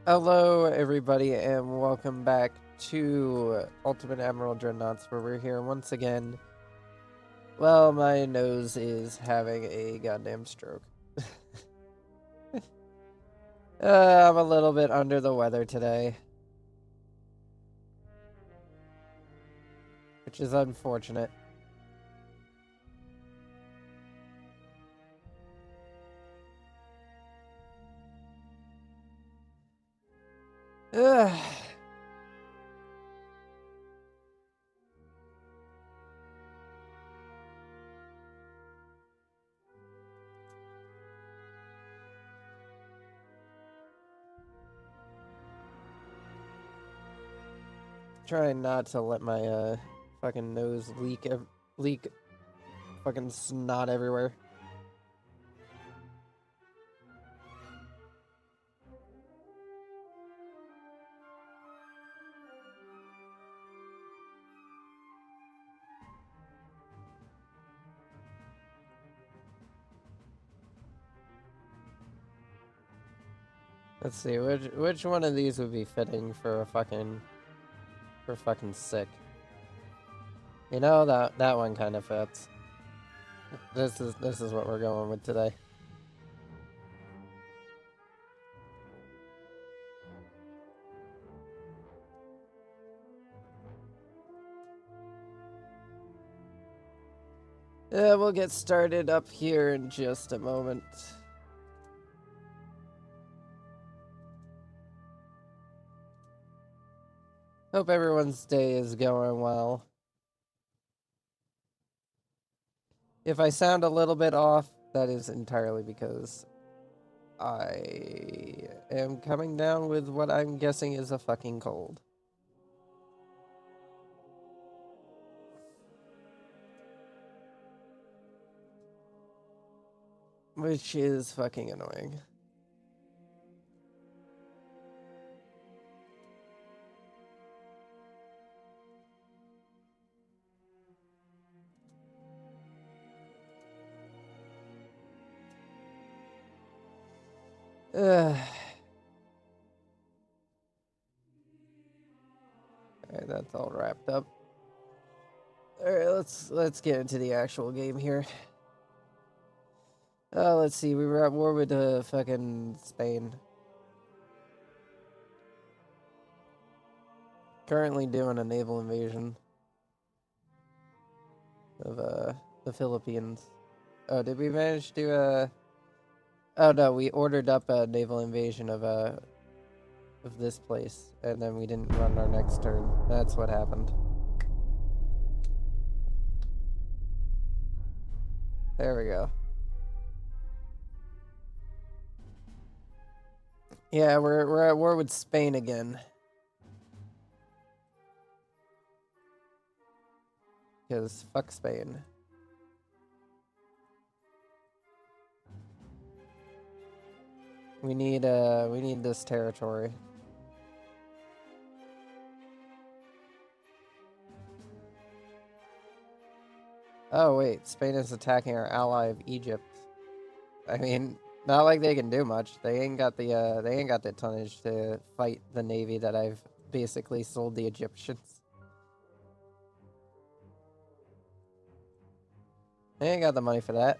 Hello, everybody, and welcome back to Ultimate Admiral Dreadnoughts, where we're here once again. Well, my nose is having a goddamn stroke. I'm a little bit under the weather today, which is unfortunate. Ugh. Trying not to let my fucking nose leak fucking snot everywhere. Let's see, which one of these would be fitting for a fucking sick? You know, that one kind of fits. This is what we're going with today. We'll get started up here in just a moment. Hope everyone's day is going well. If I sound a little bit off, that is entirely because I am coming down with what I'm guessing is a fucking cold. Which is fucking annoying. Alright, that's all wrapped up. Alright, let's get into the actual game here. Let's see, we were at war with fucking Spain. Currently doing a naval invasion of the Philippines. Oh, did we manage to oh no, we ordered up a naval invasion of this place, and then we didn't run our next turn. That's what happened. There we go. Yeah, we're at war with Spain again. Because fuck Spain. We need this territory. Oh wait, Spain is attacking our ally of Egypt. I mean, not like they can do much. They ain't got the tonnage to fight the navy that I've basically sold the Egyptians. They ain't got the money for that.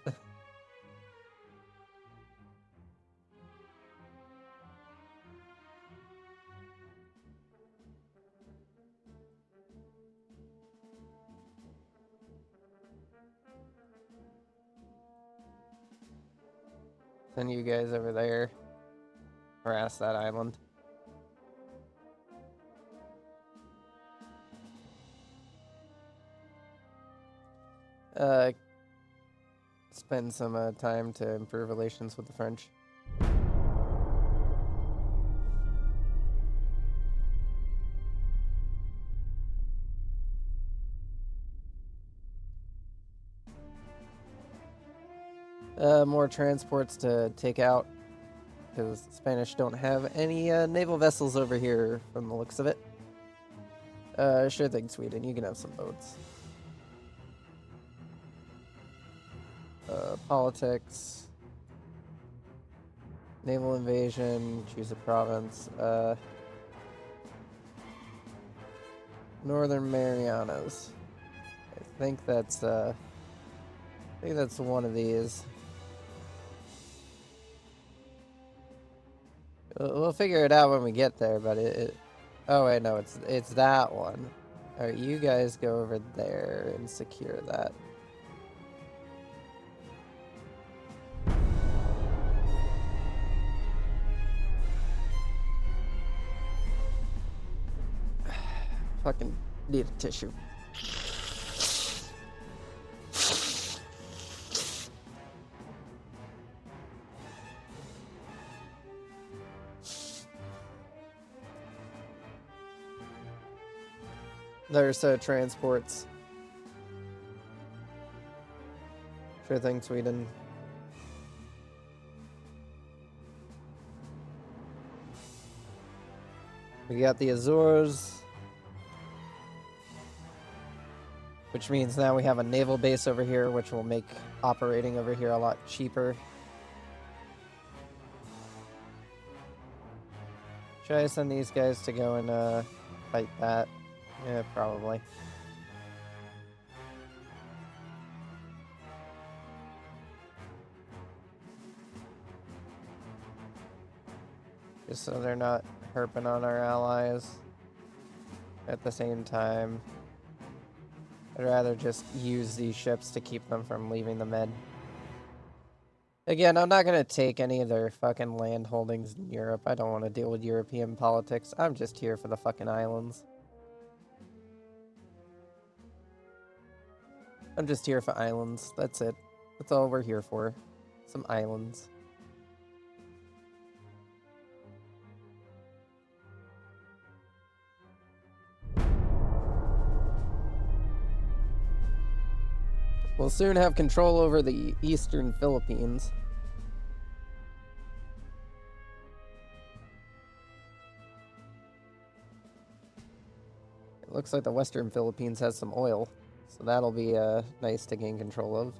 Send you guys over there. Harass that island. Spend some time to improve relations with the French. More transports to take out, because the Spanish don't have any naval vessels over here from the looks of it. Sure thing, Sweden. You can have some boats. Politics. Naval invasion, choose a province. Northern Marianas. I think that's one of these. We'll figure it out when we get there, but oh wait, no, it's that one. Alright, you guys go over there and secure that. Fucking need a tissue. There's transports. Sure thing, Sweden. We got the Azores. Which means now we have a naval base over here, which will make operating over here a lot cheaper. Should I send these guys to go and fight that? Yeah, probably. Just so they're not herping on our allies. At the same time, I'd rather just use these ships to keep them from leaving the Med. Again, I'm not going to take any of their fucking land holdings in Europe. I don't want to deal with European politics. I'm just here for the fucking islands. I'm just here for islands. That's it. That's all we're here for. Some islands. We'll soon have control over the eastern Philippines. It looks like the western Philippines has some oil, so that'll be nice to gain control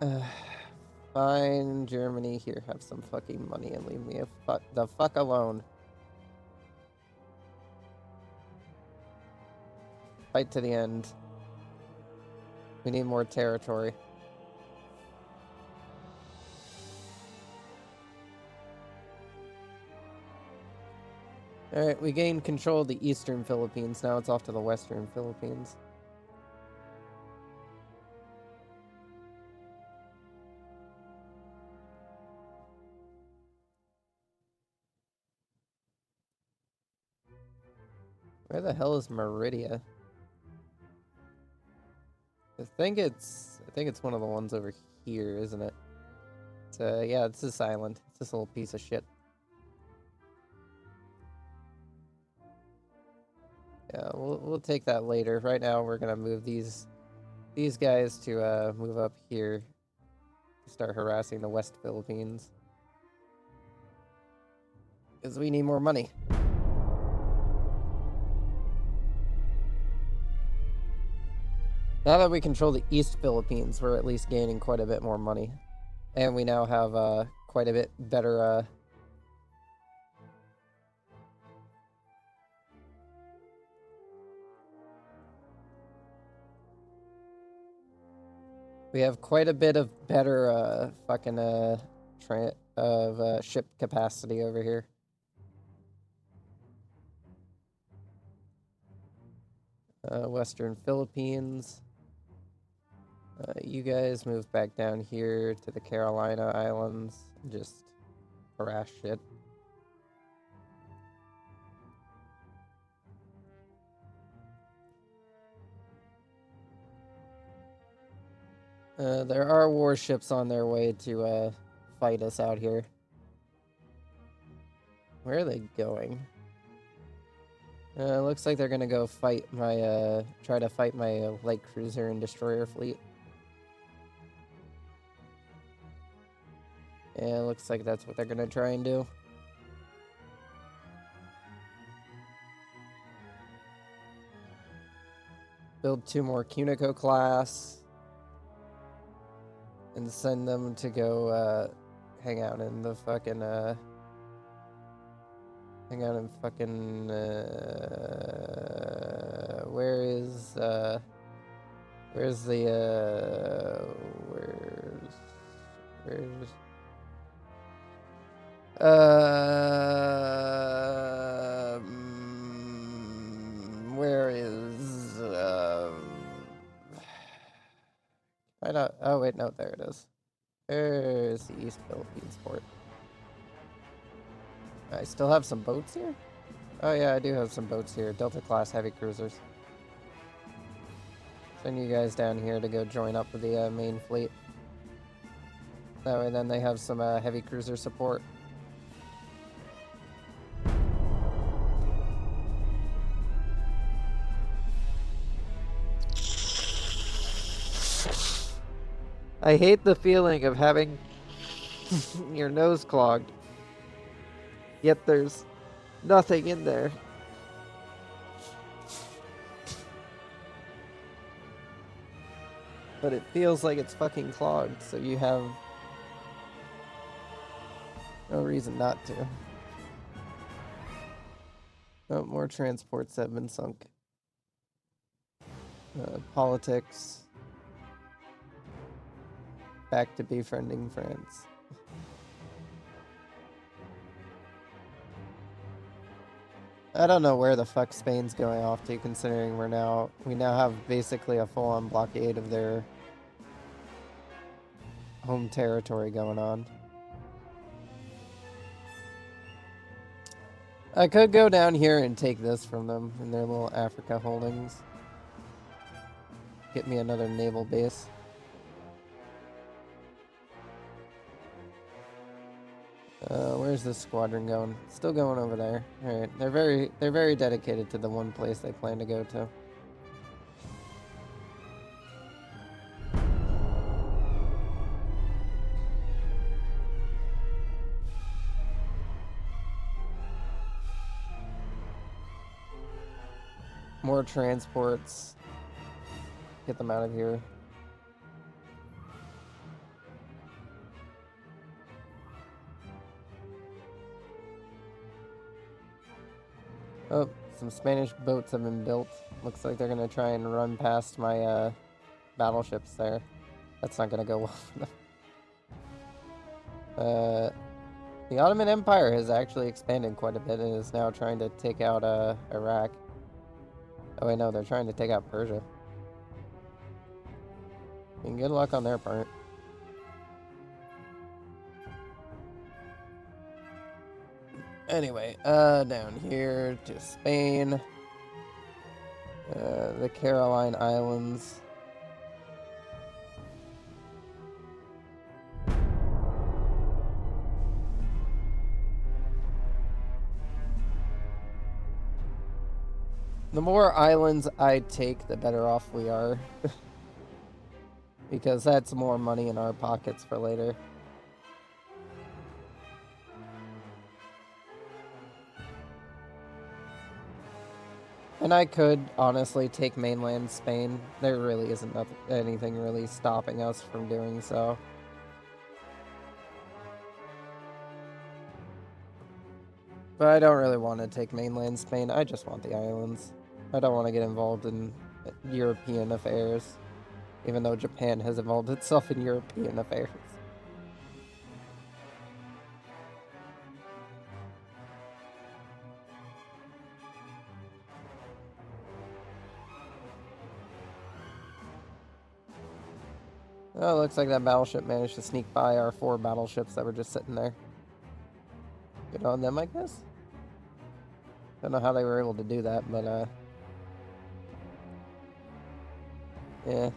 of. Fine, Germany, here, have some fucking money and leave me the fuck alone. Fight to the end. We need more territory. Alright, we gained control of the eastern Philippines. Now it's off to the western Philippines. Where the hell is Meridia? I think it's one of the ones over here, isn't it? Yeah, it's this island. It's this little piece of shit. Yeah, we'll take that later. Right now, we're gonna move these guys to move up here, start harassing the West Philippines, because we need more money. Now that we control the East Philippines, we're at least gaining quite a bit more money, and we now have quite a bit better. We have quite a bit of better ship capacity over here. Western Philippines. You guys move back down here to the Carolina Islands. Just harass shit. There are warships on their way to fight us out here. Where are they going? Looks like they're gonna go fight my try to fight my light cruiser and destroyer fleet. Yeah, looks like that's what they're gonna try and do. Build 2 more Cunico class. and send them to go hang out in the fucking where's the where is I don't, oh wait, no, there it is. There's the East Philippines port. I still have some boats here? Oh yeah, I do have some boats here. Delta class heavy cruisers. Send you guys down here to go join up with the main fleet. That way then they have some heavy cruiser support. I hate the feeling of having your nose clogged, yet there's nothing in there. But it feels like it's fucking clogged, so you have no reason not to. Oh, more transports have been sunk. Politics. Back to befriending France. I don't know where the fuck Spain's going off to, considering we now have basically a full-on blockade of their home territory going on. I could go down here and take this from them in their little Africa holdings. Get me another naval base. Where's this squadron going? Still going over there. Alright, they're very dedicated to the one place they plan to go to. More transports. Get them out of here. Oh, some Spanish boats have been built. Looks like they're gonna try and run past my battleships there. That's not gonna go well for them. The Ottoman Empire has actually expanded quite a bit and is now trying to take out Iraq. Oh wait, no, they're trying to take out Persia. And good luck on their part. Anyway, down here to Spain. The Caroline Islands. The more islands I take, the better off we are. Because that's more money in our pockets for later. And I could honestly take mainland Spain. There really isn't anything really stopping us from doing so. But I don't really want to take mainland Spain. I just want the islands. I don't want to get involved in European affairs. Even though Japan has involved itself in European affairs. Oh, looks like that battleship managed to sneak by our 4 battleships that were just sitting there. Good on them, I guess. Don't know how they were able to do that, but yeah.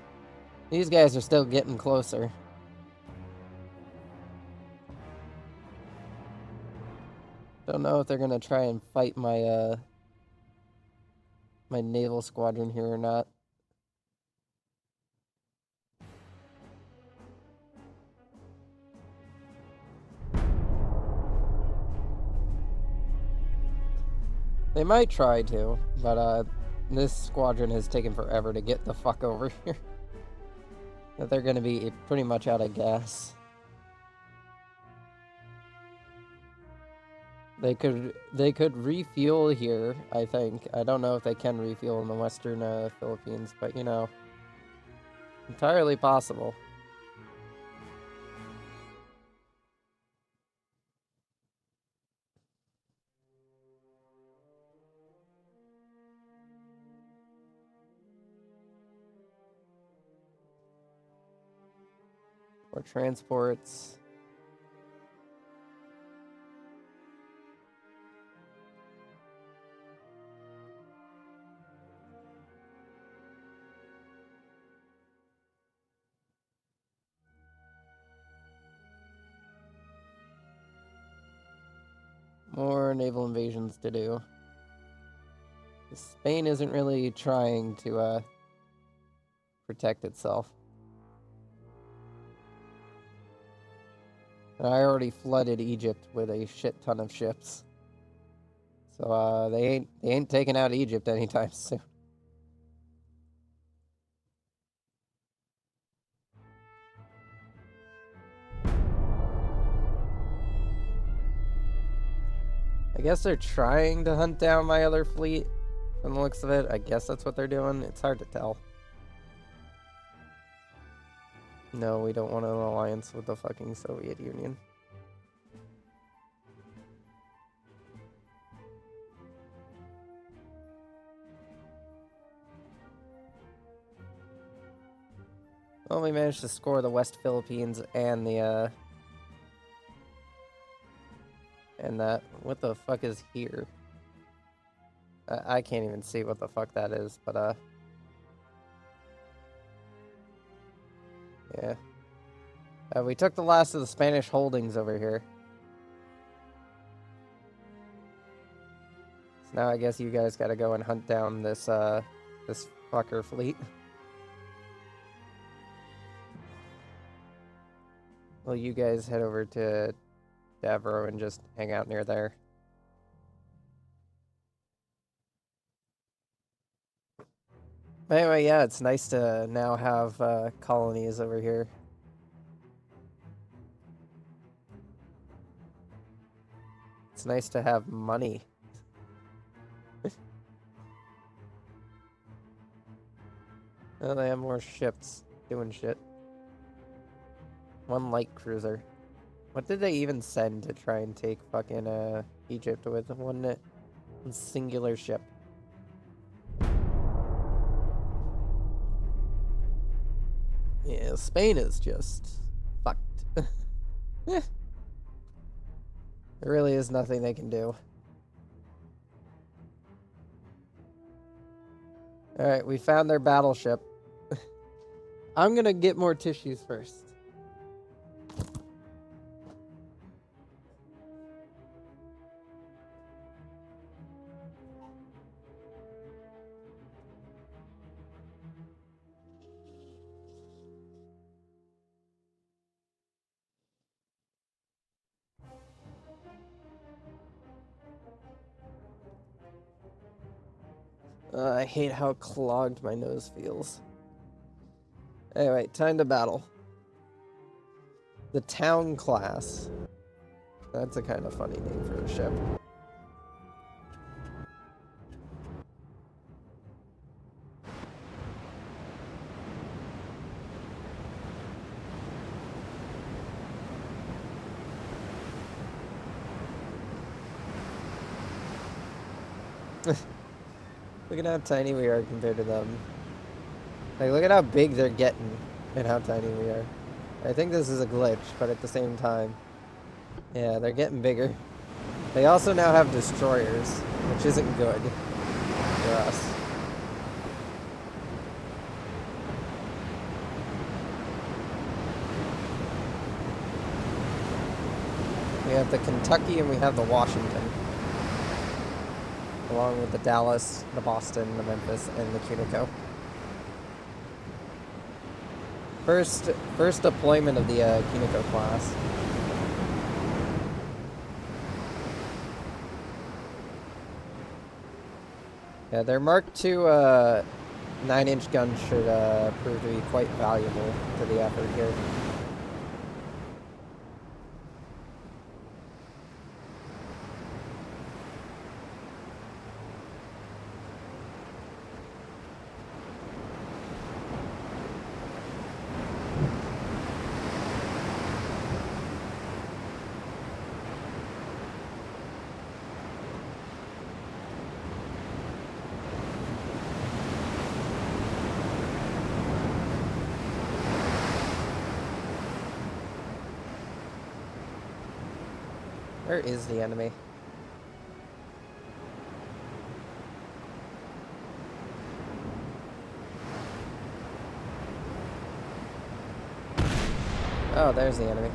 These guys are still getting closer. Don't know if they're gonna try and fight my my naval squadron here or not. They might try to, but this squadron has taken forever to get the fuck over here. that they're going to be pretty much out of gas. They could refuel here, I think. I don't know if they can refuel in the western Philippines, but you know, entirely possible. Or transports. More naval invasions to do. Spain isn't really trying to protect itself. And I already flooded Egypt with a shit ton of ships. So they ain't taking out Egypt anytime soon. I guess they're trying to hunt down my other fleet. From the looks of it, I guess that's what they're doing. It's hard to tell. No, we don't want an alliance with the fucking Soviet Union. Well, we managed to score the West Philippines and the, and that. What the fuck is here? I can't even see what the fuck that is, but, yeah. We took the last of the Spanish holdings over here. So now I guess you guys gotta go and hunt down this, this fucker fleet. Well, you guys head over to Navel and just hang out near there. But anyway, yeah, it's nice to now have colonies over here. It's nice to have money. Oh, they have more ships doing shit. One light cruiser. What did they even send to try and take fucking Egypt with? One singular ship. Yeah, Spain is just fucked. There really is nothing they can do. Alright, we found their battleship. I'm gonna get more tissues first. I hate how clogged my nose feels. Anyway, time to battle. The Town class. That's a kind of funny name for a ship. Look at how tiny we are compared to them. Like, look at how big they're getting and how tiny we are. I think this is a glitch, but at the same time, yeah, they're getting bigger. They also now have destroyers, which isn't good for us. We have the Kentucky and we have the Washington. Along with the Dallas, the Boston, the Memphis, and the Cunico. First deployment of the Cunico class. Yeah, their Mark II 9-inch gun should prove to be quite valuable to the effort here. Where is the enemy? Oh, there's the enemy.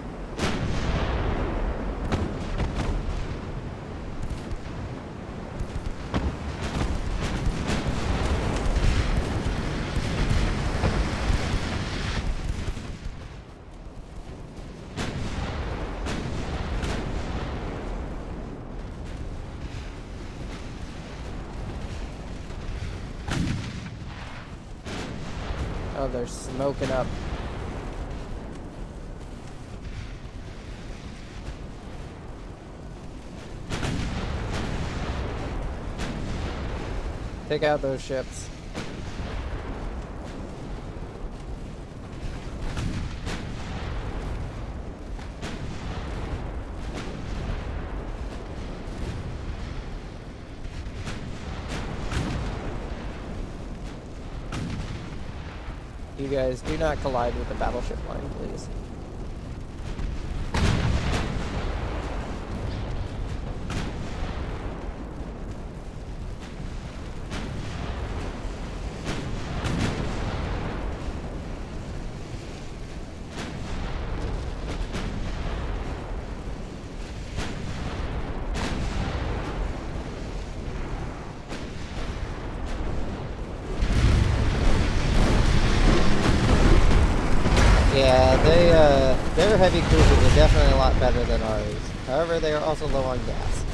Oh, they're smoking up. Take out those ships. You guys do not collide with the battleship line, please. Yeah, their heavy cruisers are definitely a lot better than ours. However, they are also low on gas.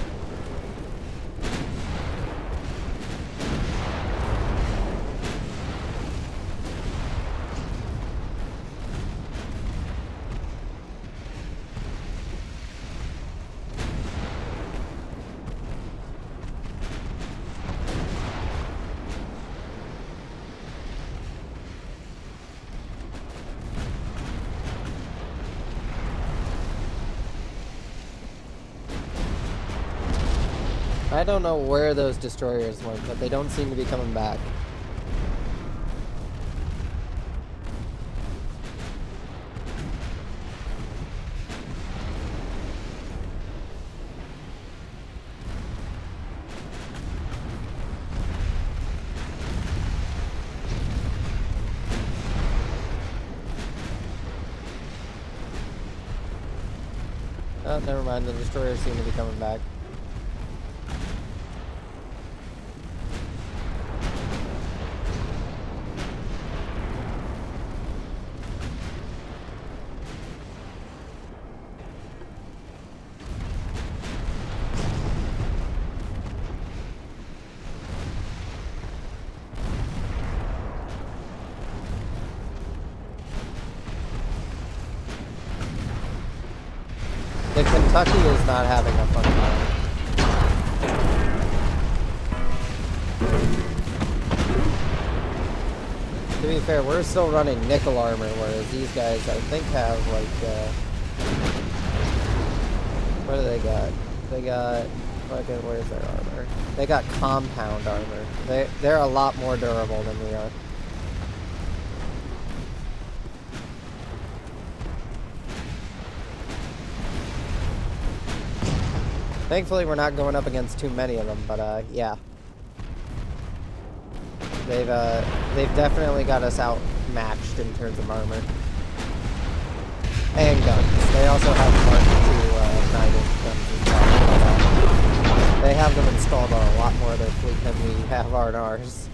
I don't know where those destroyers went, but they don't seem to be coming back. Oh, never mind, the destroyers seem to be coming back. The Kentucky is not having a fun time. To be fair, we're still running nickel armor, whereas these guys, I think, have, like, what do they got? They got, fucking, where's their armor? They got compound armor. They're a lot more durable than we are. Thankfully, we're not going up against too many of them, but, yeah. They've definitely got us outmatched in terms of armor. And guns. They also have Mark II 9-inch guns as well. They have them installed on a lot more of their fleet than we have on ours.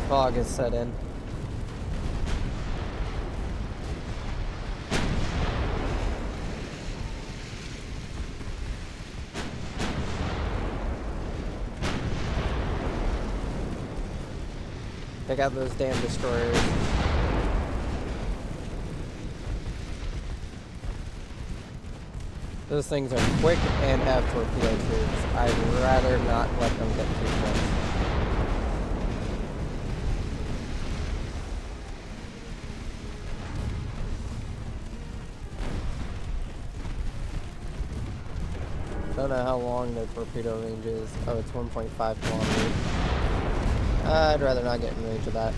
Fog has set in. Check out those damn destroyers. Those things are quick and have torpedo tubes. I'd rather not let them get too close. Don't know how long their torpedo range is. Oh, it's 1.5 kilometers. I'd rather not get in range of that.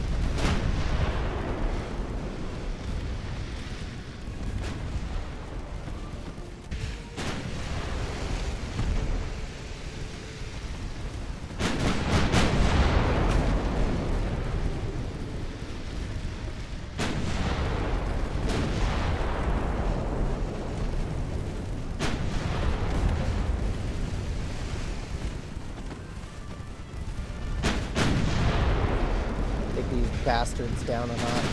Bastards down a notch.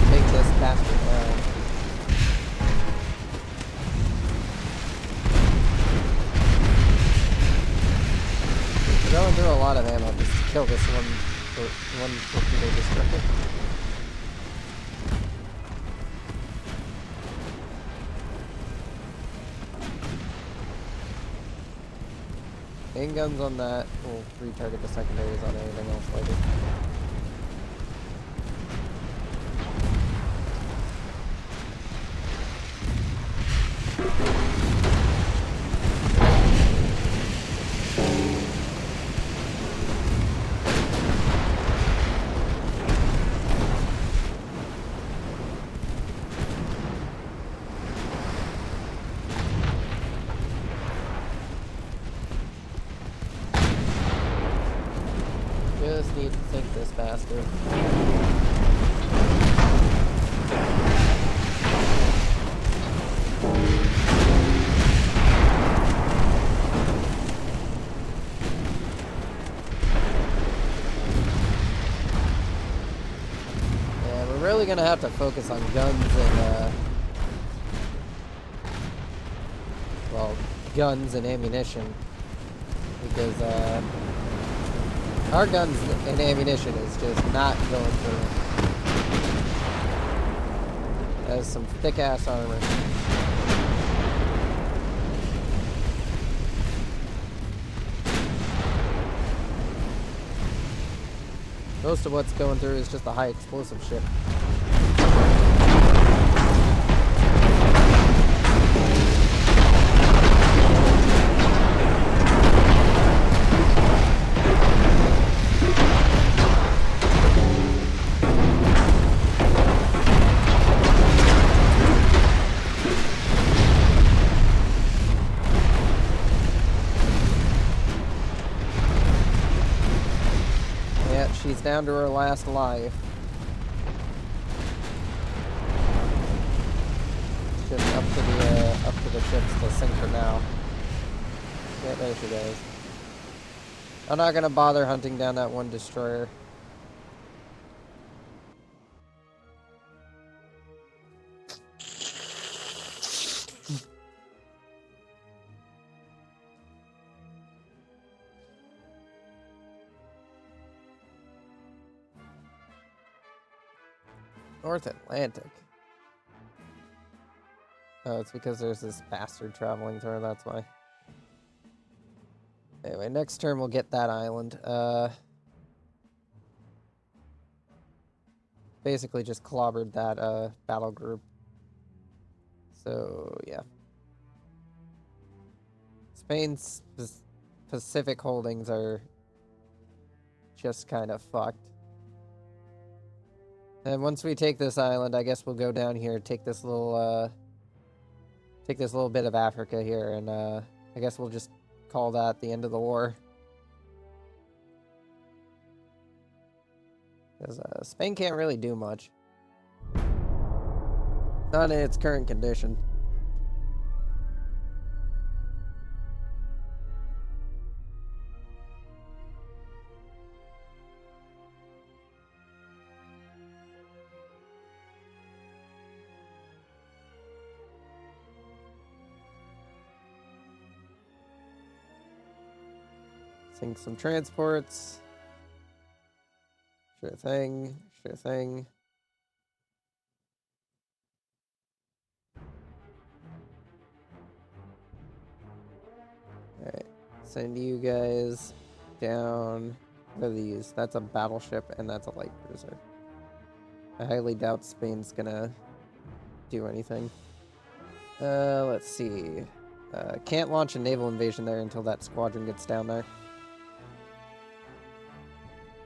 Take this bastard down. We're going through a lot of ammo just to kill this one torpedo destroyer. Main guns on that. We'll retarget the secondaries on anything else later. Just need to sink this bastard. Yeah, we're really gonna have to focus on guns and well, guns and ammunition because our guns and ammunition is just not going through. That is some thick-ass armor. Most of what's going through is just the high explosive shit. She's down to her last life. It's just up to the ships to sink her now. Yeah, there she goes. I'm not gonna bother hunting down that one destroyer. North Atlantic. Oh, it's because there's this bastard traveling through, that's why. Anyway, next turn we'll get that island. Basically just clobbered that battle group. So, yeah. Spain's Pacific holdings are just kind of fucked. And once we take this island, I guess we'll go down here, take this little bit of Africa here, and I guess we'll just call that the end of the war. Because Spain can't really do much. Not in its current condition. Sink some transports. Sure thing. Sure thing. Alright. Send you guys down. What are these? That's a battleship and that's a light cruiser. I highly doubt Spain's gonna do anything. Let's see. Can't launch a naval invasion there until that squadron gets down there.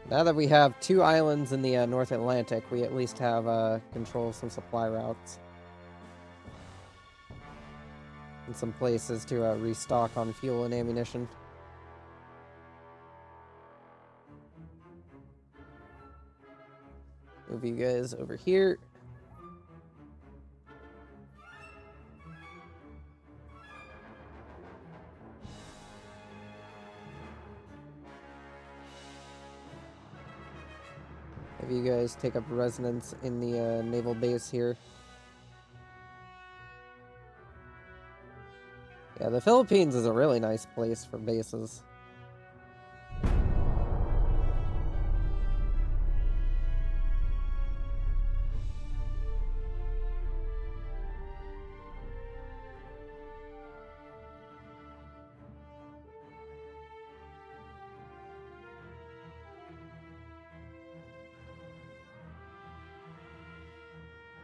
Now that we have 2 islands in the North Atlantic, we at least have control of some supply routes. And some places to restock on fuel and ammunition. Move you guys over here. Have you guys take up residence in the naval base here. Yeah, the Philippines is a really nice place for bases.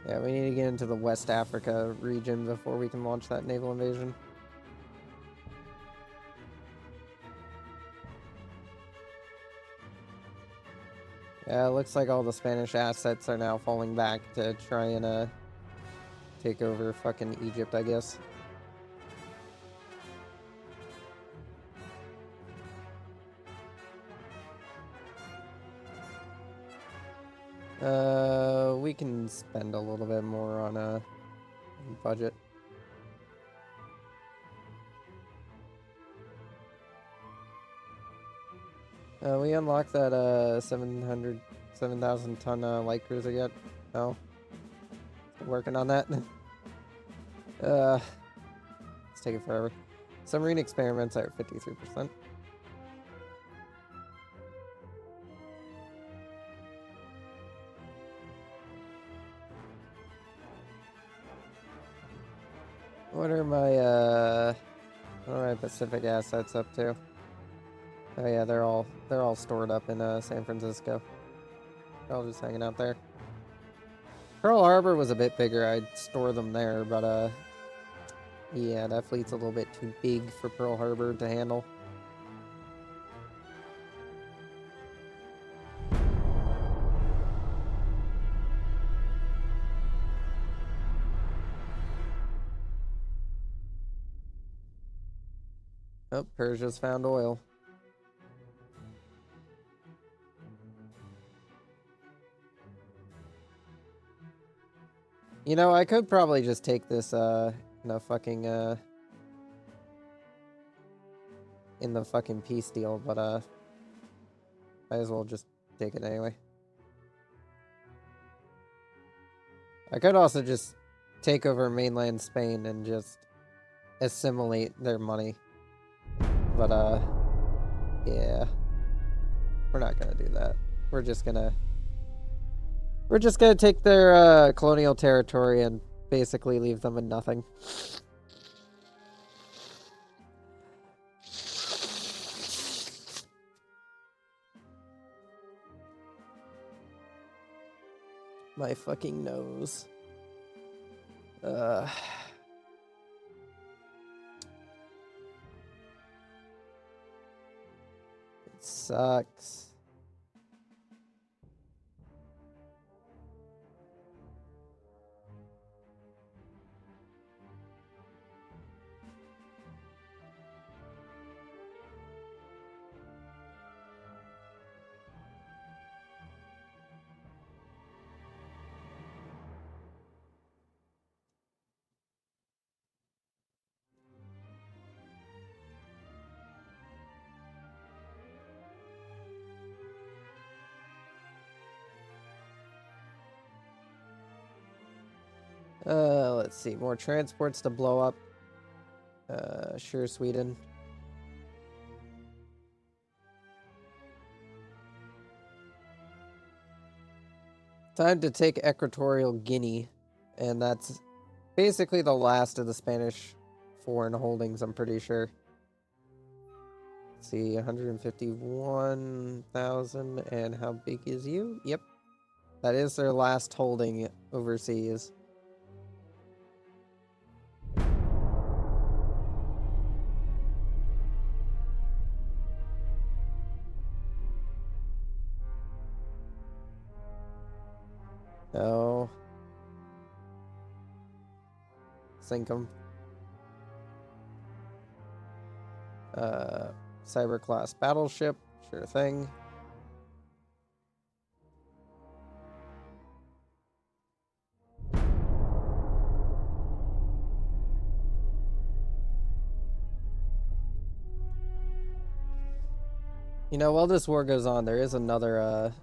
Yeah, we need to get into the West Africa region before we can launch that naval invasion. Yeah, it looks like all the Spanish assets are now falling back to try and take over fucking Egypt, I guess. We can spend a little bit more on a budget. We unlocked that 7,000 ton light cruiser yet? No. Still working on that. It's taking forever. Submarine experiments are at 53%. What are my Pacific assets up to? Oh yeah, they're all stored up in San Francisco. They're all just hanging out there. Pearl Harbor was a bit bigger. I'd store them there, but yeah, that fleet's a little bit too big for Pearl Harbor to handle. Oh, Persia's found oil. You know, I could probably just take this, in the fucking peace deal, but, might as well just take it anyway. I could also just take over mainland Spain and just assimilate their money. But, yeah. We're not gonna do that. We're just gonna take their colonial territory and basically leave them in nothing. My fucking nose. It sucks. Let's see. More transports to blow up. Sure, Sweden. Time to take Equatorial Guinea. And that's basically the last of the Spanish foreign holdings, I'm pretty sure. Let's see, 151,000. And how big is you? Yep. That is their last holding overseas. No. Sink them. Cyber class battleship. Sure thing. You know, while this war goes on, there is another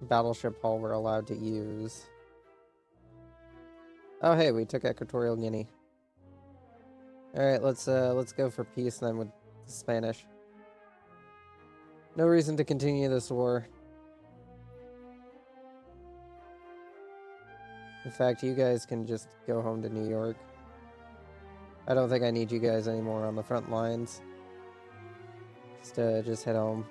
battleship hull we're allowed to use. Oh, hey, we took Equatorial Guinea. All right, let's go for peace then with the Spanish. No reason to continue this war. In fact, you guys can just go home to New York. I don't think I need you guys anymore on the front lines. Just head home.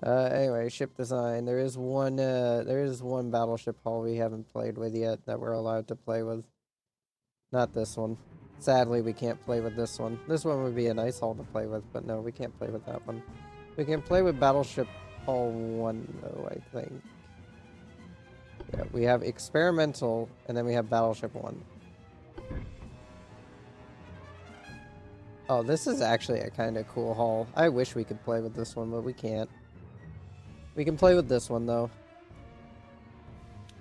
Anyway, ship design. There is one battleship hull we haven't played with yet that we're allowed to play with. Not this one. Sadly, we can't play with this one. This one would be a nice hull to play with, but no, we can't play with that one. We can play with battleship hull 1, though, I think. Yeah, we have experimental, and then we have battleship 1. Oh, this is actually a kind of cool hull. I wish we could play with this one, but we can't. We can play with this one, though.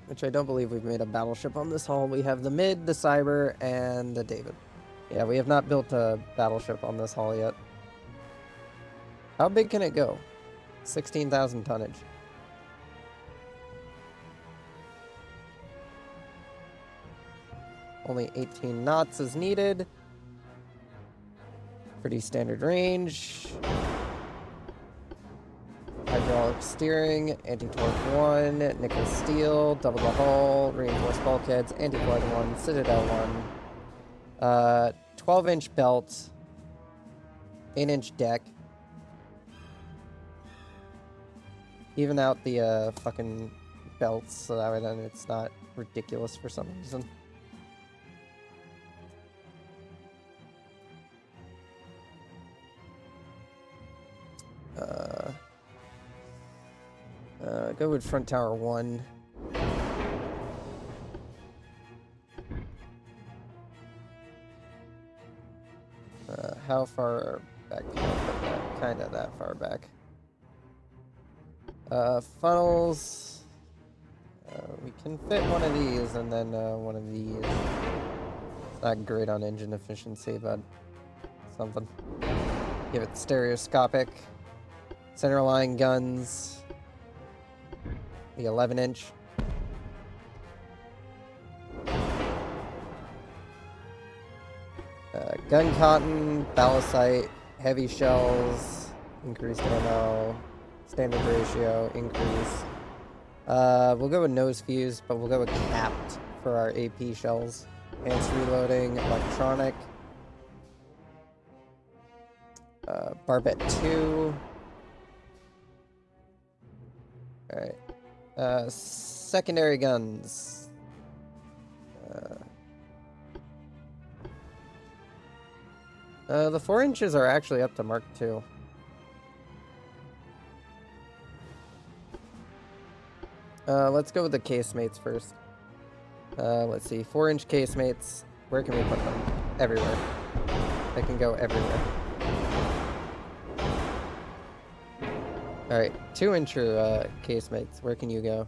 Which I don't believe we've made a battleship on this hull. We have the Mid, the Cyber, and the David. Yeah, we have not built a battleship on this hull yet. How big can it go? 16,000 tonnage. Only 18 knots is needed. Pretty standard range. Hydraulic steering, anti-torque 1, nickel steel, double the hull, reinforced bulkheads, anti-flood 1, citadel 1. 12-inch belt, 8-inch deck. Even out the fucking belts so that way then it's not ridiculous for some reason. Go with front tower 1. How far back can I put that? Kind of that far back. Funnels. We can fit one of these and then one of these. It's not great on engine efficiency, but something. Give it stereoscopic. Centerline guns. The 11-inch. Gun cotton, balisite, heavy shells, increased ammo, standard ratio, increase. We'll go with nose fuse, but we'll go with capped for our AP shells. Enhanced reloading, electronic. Barbette 2. Alright. Secondary guns. The 4 inches are actually up to Mark 2. Let's go with the casemates first. Let's see. 4-inch casemates. Where can we put them? Everywhere. They can go everywhere. Alright. 2-incher casemates. Where can you go?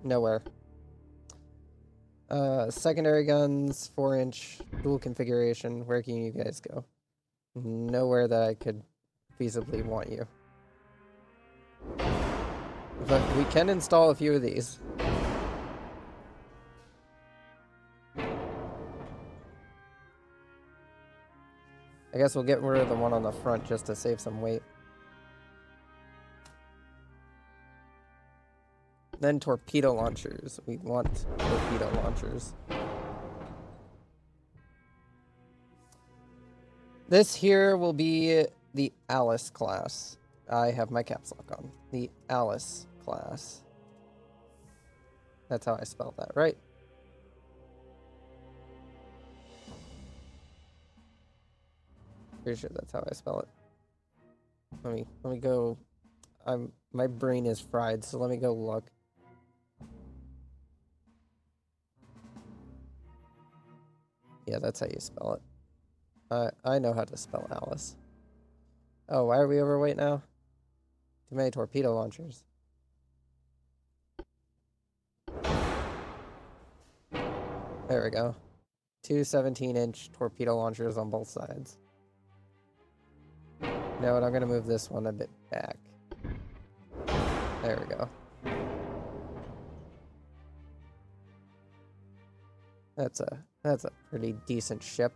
Nowhere. Secondary guns. 4-inch. Dual configuration. Where can you guys go? Nowhere that I could feasibly want you. But we can install a few of these. I guess we'll get rid of the one on the front just to save some weight. Then torpedo launchers. We want torpedo launchers. This here will be the Alice class. I have my caps lock on. The Alice class. That's how I spelled that, right? Pretty sure that's how I spell it. Let me go. My brain is fried, so let me go look. Yeah, that's how you spell it. I know how to spell Alice. Oh, why are we overweight now? Too many torpedo launchers. There we go. 2 17-inch torpedo launchers on both sides. You know what? I'm gonna move this one a bit back. There we go. That's a pretty decent ship.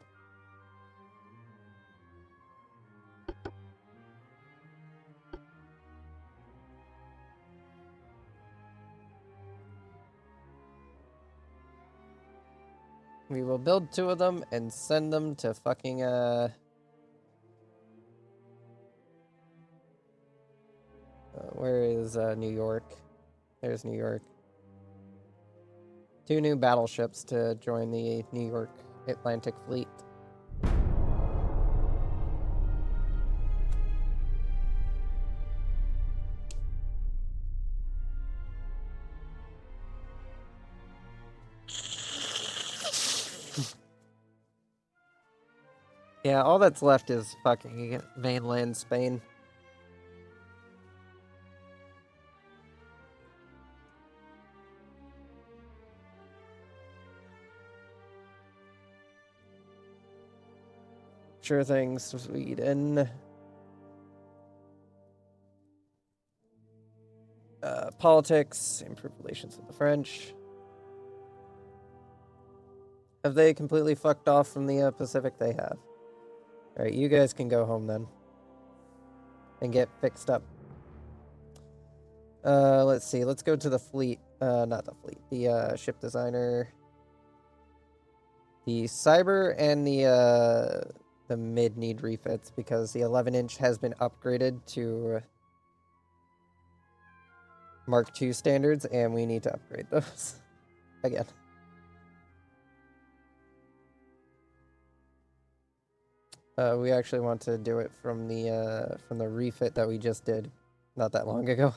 We will build 2 of them and send them to fucking where is New York? There's New York. 2 new battleships to join the New York Atlantic Fleet. Yeah, all that's left is fucking mainland Spain. Sure thing, Sweden. Politics, improve relations with the French. Have they completely fucked off from the Pacific? They have. Alright, you guys can go home then. And get fixed up. Let's see. Let's go to the fleet. Not the fleet. The ship designer. The Cyber and the mid need refits because the 11-inch has been upgraded to Mark II standards, and we need to upgrade those again. We actually want to do it from the refit that we just did not that long ago.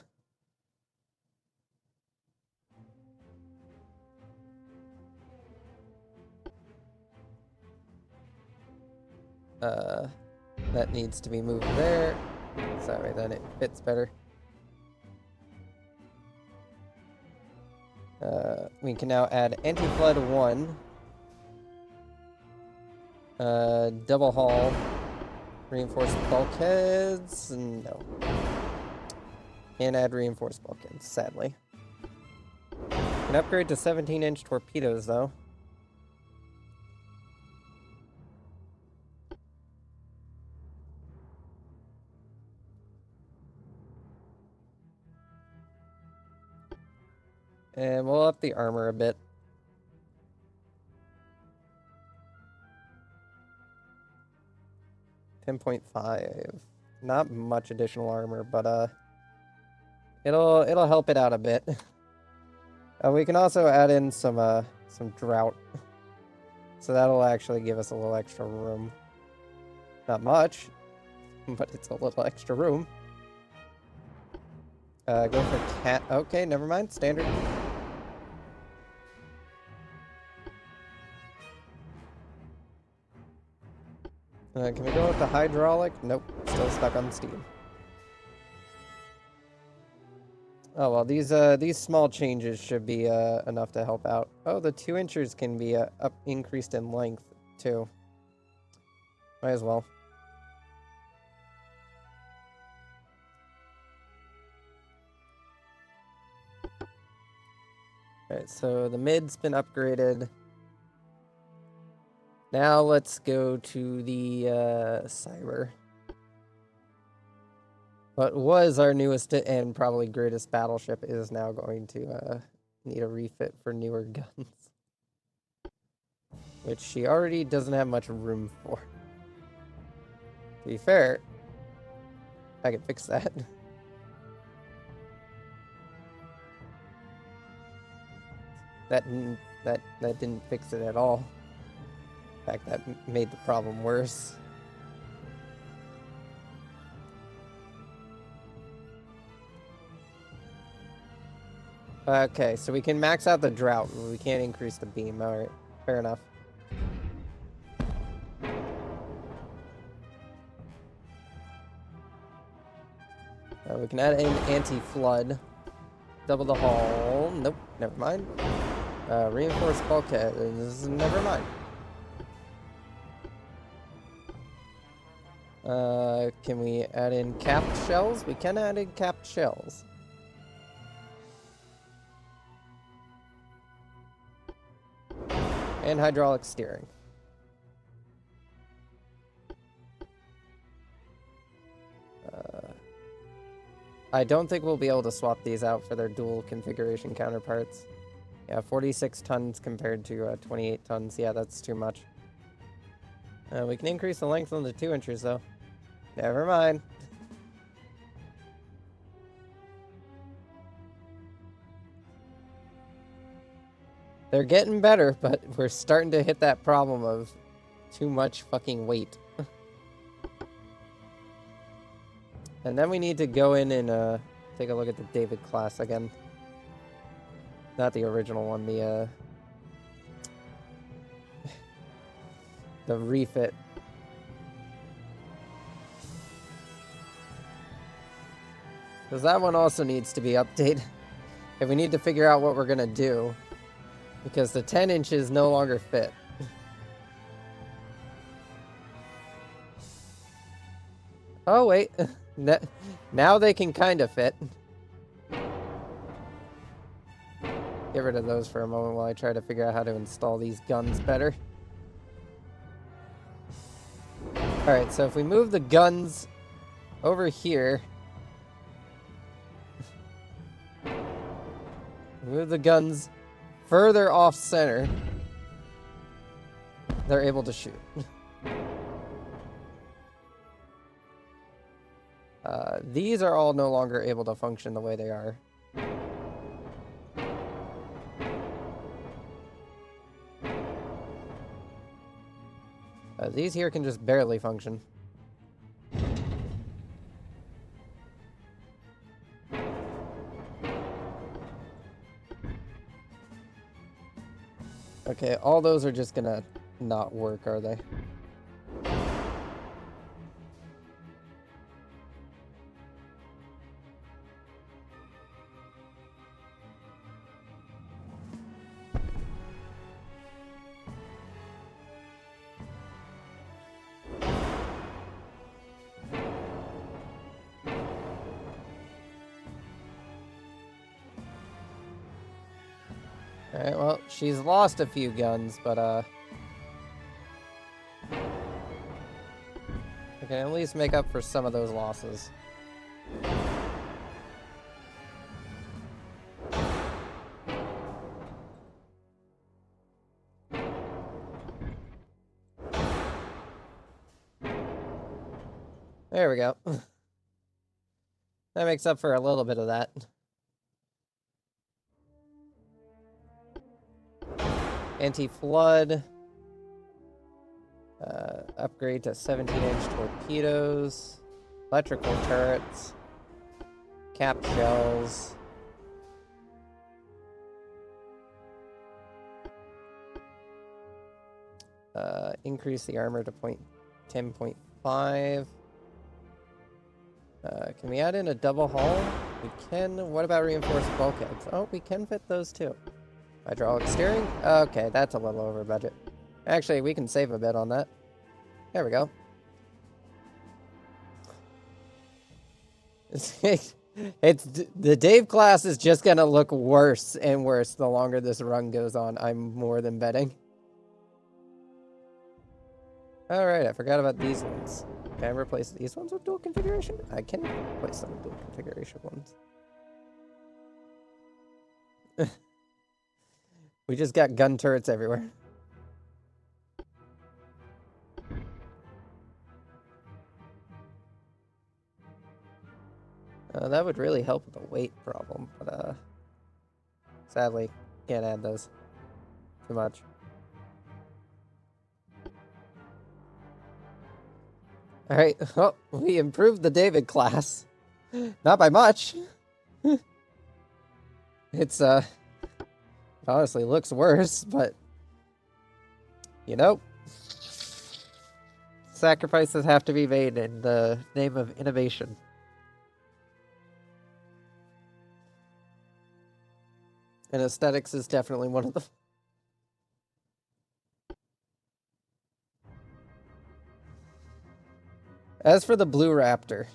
That needs to be moved there. So that way then it fits better. We can now add anti-flood 1. Double hull. Reinforced bulkheads? No. Can't add reinforced bulkheads, sadly. Can upgrade to 17-inch torpedoes, though. And we'll up the armor a bit. 10.5. Not much additional armor, but it'll help it out a bit. We can also add in some drought. So that'll actually give us a little extra room. Not much, but it's a little extra room. Go for cat. Okay, never mind. Standard. Can we go with the hydraulic? Nope. Still stuck on steam. Oh, well, these small changes should be enough to help out. Oh, the 2 inches can be increased in length, too. Might as well. Alright, so the mid's been upgraded. Now let's go to the cyber. What was our newest and probably greatest battleship is now going to need a refit for newer guns. Which she already doesn't have much room for. To be fair, I can fix that. That didn't fix it at all. In fact, that made the problem worse. Okay, so we can max out the drought, but we can't increase the beam. Alright, fair enough. We can add an anti-flood. Double the hull. Nope, never mind. Reinforced bulkheads. Never mind. Can we add in capped shells? We can add in capped shells. And hydraulic steering. I don't think we'll be able to swap these out for their dual configuration counterparts. Yeah, 46 tons compared to 28 tons. Yeah, that's too much. We can increase the length on the 2 inches, though. Never mind. They're getting better, but we're starting to hit that problem of too much fucking weight. And then we need to go in and take a look at the David class again. Not the original one, the refit. Because that one also needs to be updated. And we need to figure out what we're going to do. Because the 10 inches no longer fit. Oh, wait. Now they can kind of fit. Get rid of those for a moment while I try to figure out how to install these guns better. Alright, so if we move the guns over here... move the guns further off center, they're able to shoot. These are all no longer able to function the way they are. These here can just barely function. Okay, all those are just gonna not work, are they? Alright, well, she's lost a few guns, but, I can at least make up for some of those losses. There we go. That makes up for a little bit of that. Anti-flood. Upgrade to 17-inch torpedoes. Electrical turrets. Cap shells. Increase the armor to 10.5. Can we add in a double hull? We can. What about reinforced bulkheads? Oh, we can fit those too. Hydraulic steering? Okay, that's a little over budget. Actually, we can save a bit on that. There we go. It's the Dave class is just gonna look worse and worse the longer this run goes on. I'm more than betting. All right, I forgot about these ones. Can I replace these ones with dual configuration? I can replace some with dual configuration ones. We just got gun turrets everywhere. That would really help with the weight problem, but sadly, can't add those. Too much. Alright, well, we improved the David class. Not by much. It's, it honestly looks worse, but, you know, sacrifices have to be made in the name of innovation. And aesthetics is definitely one of them. As for the Blue Raptor,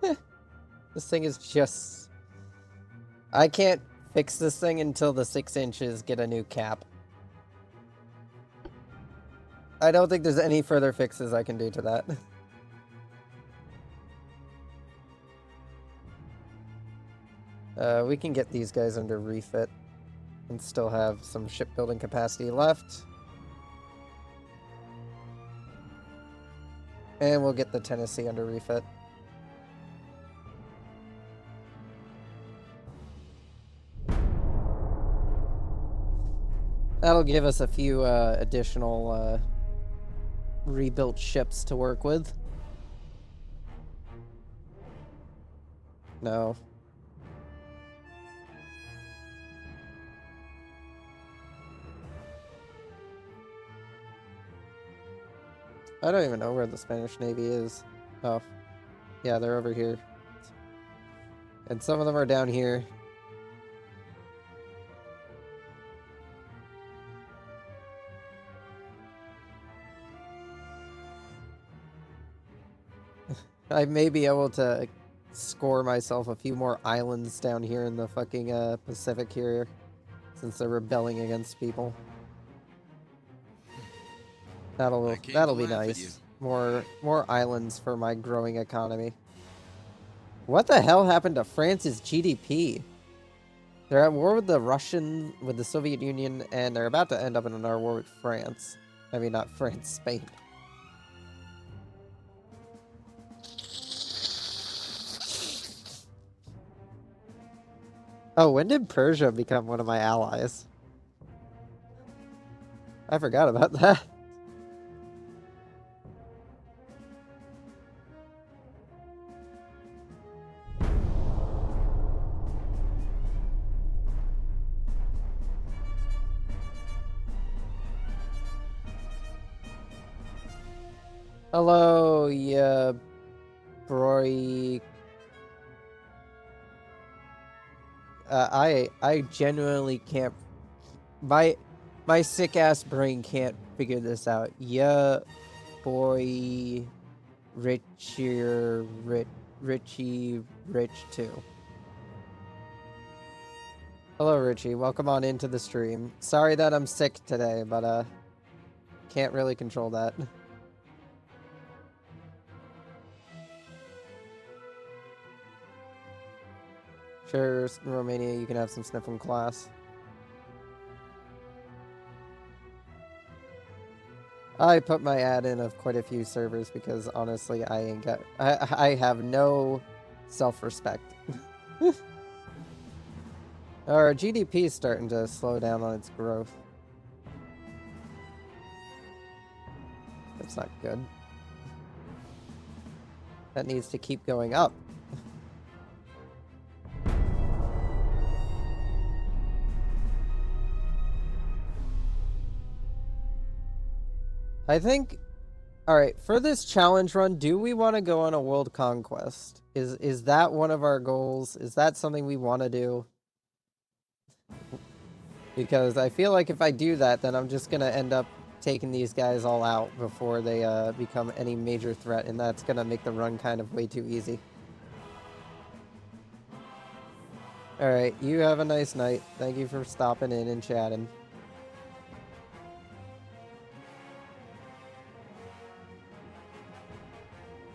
this thing is just... I can't fix this thing until the 6 inches get a new cap. I don't think there's any further fixes I can do to that. We can get these guys under refit and still have some shipbuilding capacity left. And we'll get the Tennessee under refit. That'll give us a few additional rebuilt ships to work with. No. I don't even know where the Spanish Navy is. Oh, yeah, they're over here. And some of them are down here. I may be able to score myself a few more islands down here in the fucking Pacific here, since they're rebelling against people. That'll be nice. More islands for my growing economy. What the hell happened to France's GDP? They're at war with the Soviet Union, and they're about to end up in another war with France. I mean, not France, Spain. Oh, when did Persia become one of my allies? I forgot about that. Hello, yeah, Broy. I genuinely can't. My sick ass brain can't figure this out. Yeah, boy, Richie, Rich too. Hello, Richie. Welcome on into the stream. Sorry that I'm sick today, but can't really control that. Sure, Romania, you can have some sniffing class. I put my ad in of quite a few servers because honestly, I have no self-respect. Our GDP is starting to slow down on its growth. That's not good. That needs to keep going up. I think, all right, for this challenge run, do we want to go on a world conquest? Is that one of our goals? Is that something we want to do? Because I feel like if I do that, then I'm just going to end up taking these guys all out before they become any major threat, and that's going to make the run kind of way too easy. All right, you have a nice night. Thank you for stopping in and chatting.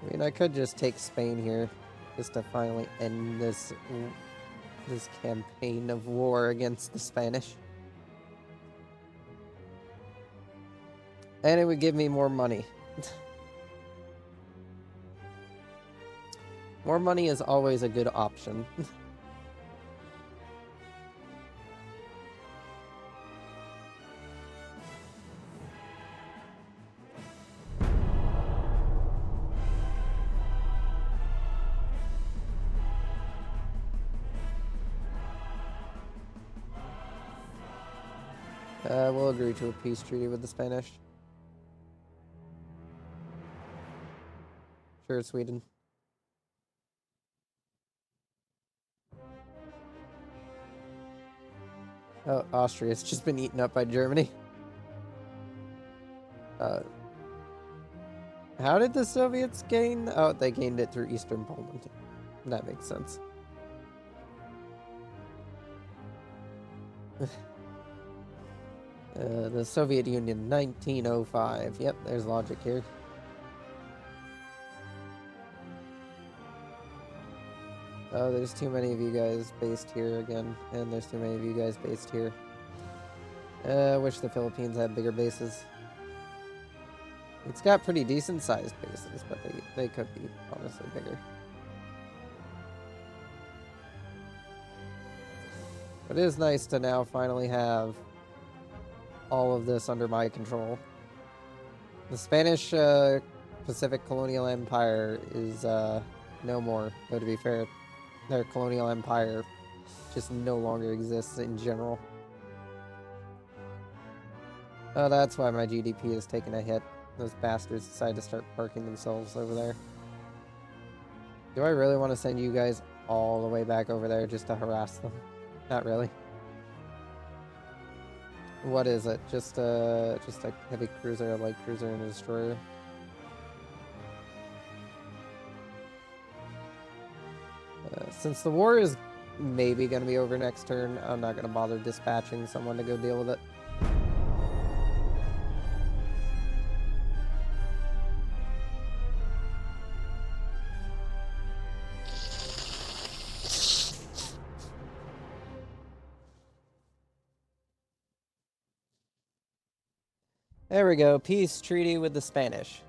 I mean, I could just take Spain here, just to finally end this campaign of war against the Spanish. And it would give me more money. More money is always a good option. We'll agree to a peace treaty with the Spanish. Sure, Sweden. Oh, Austria's just been eaten up by Germany. How did the Soviets gain? Oh, they gained it through Eastern Poland. That makes sense. The Soviet Union, 1905. Yep, there's logic here. Oh, there's too many of you guys based here again, and there's too many of you guys based here. Wish the Philippines had bigger bases. It's got pretty decent sized bases, but they could be honestly bigger. But it is nice to now finally have all of this under my control. The Spanish Pacific Colonial Empire is no more, though to be fair, their colonial empire just no longer exists in general. Oh, that's why my GDP is taking a hit. Those bastards decided to start parking themselves over there. Do I really want to send you guys all the way back over there just to harass them? Not really. What is it? Just a heavy cruiser, a light cruiser, and a destroyer. Since the war is maybe going to be over next turn, I'm not going to bother dispatching someone to go deal with it. There we go. Peace treaty with the Spanish.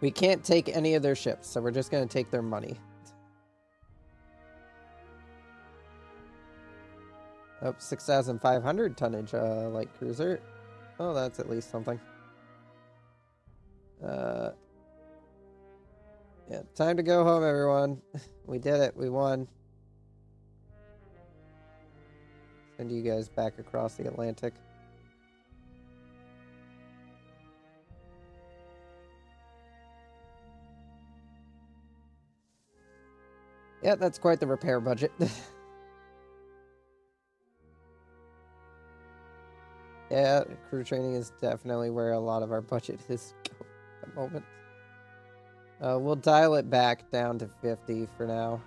We can't take any of their ships, so we're just going to take their money. Oh, 6,500 tonnage light cruiser. Oh, that's at least something. Yeah, time to go home, everyone. We did it. We won. Send you guys back across the Atlantic. Yeah, that's quite the repair budget. Yeah, crew training is definitely where a lot of our budget is going at the moment. We'll dial it back down to 50 for now.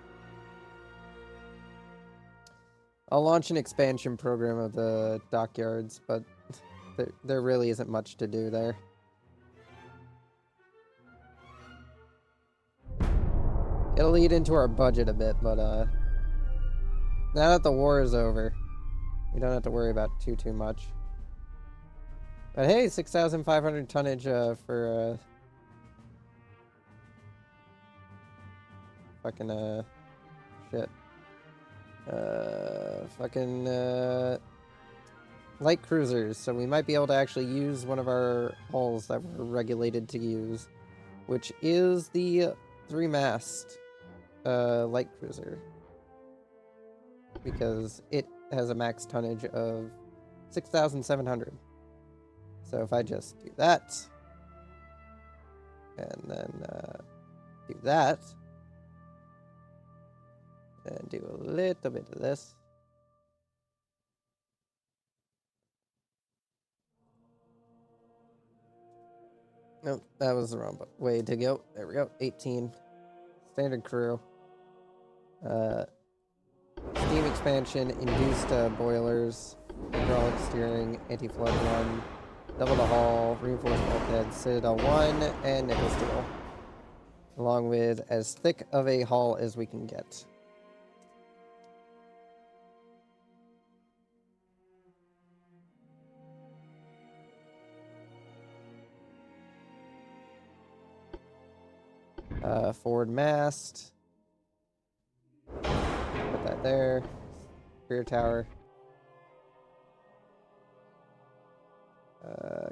I'll launch an expansion program of the dockyards, but there really isn't much to do there. It'll eat into our budget a bit, but now that the war is over, we don't have to worry about too much. But hey, 6,500 tonnage for fucking shit. Fucking light cruisers. So we might be able to actually use one of our hulls that we're regulated to use, which is the 3-mast light cruiser, because it has a max tonnage of 6,700. So if I just do that, and then do that, and do a little bit of this. Nope, that was the wrong way to go. There we go, 18. Standard crew. Steam expansion, induced boilers, hydraulic steering, anti-flood 1, double the hull, reinforced bulkhead, citadel 1, and nickel steel. Along with as thick of a hull as we can get. Forward mast. Put that there. Rear tower.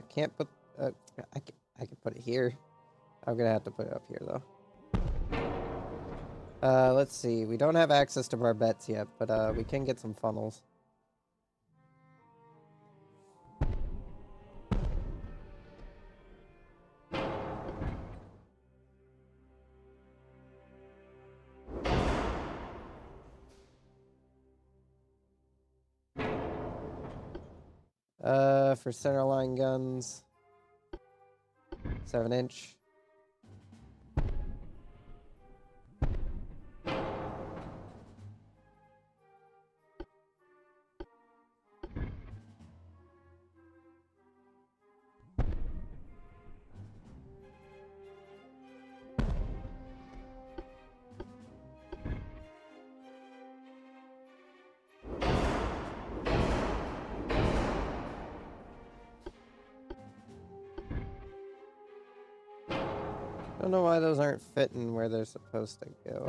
Can't put... I can put it here. I'm gonna have to put it up here, though. Let's see. We don't have access to barbettes yet, but we can get some funnels. For centerline guns, 7-inch. I don't know why those aren't fitting where they're supposed to go.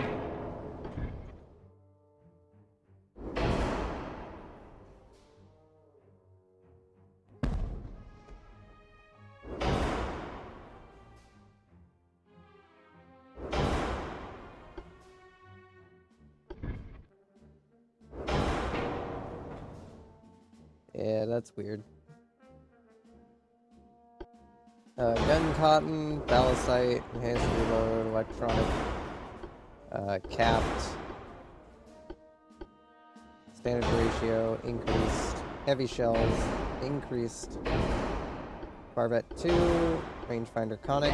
Yeah, that's weird. Gun cotton, ballastite, enhanced reload, electronic, capped, standard ratio, increased, heavy shells, increased, barbette 2, rangefinder conic,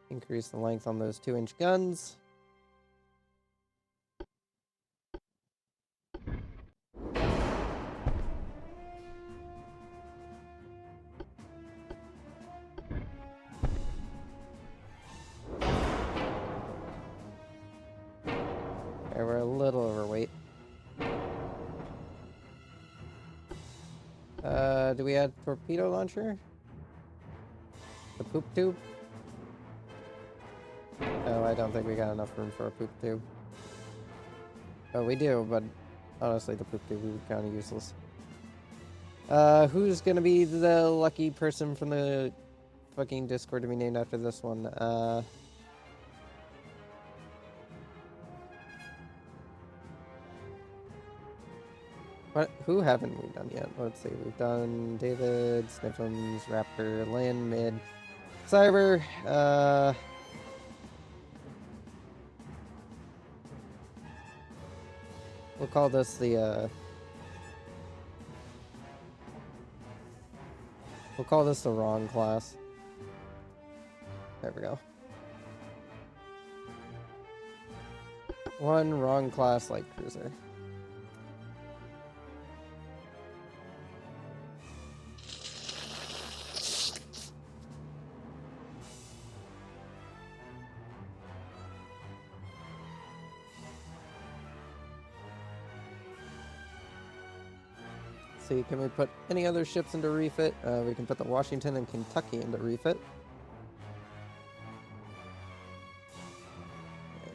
increase the length on those 2-inch guns. We're a little overweight. Do we add torpedo launcher? The poop tube? No, I don't think we got enough room for a poop tube. Oh, we do, but honestly, the poop tube would be kind of useless. Who's gonna be the lucky person from the fucking Discord to be named after this one? What? Who haven't we done yet? Let's see. We've done David, Sniffums, Raptor, Lynn, Mid, Cyber. We'll call this the. We'll call this the wrong class. There we go. One wrong class light cruiser. see, can we put any other ships into refit? We can put the Washington and Kentucky into refit.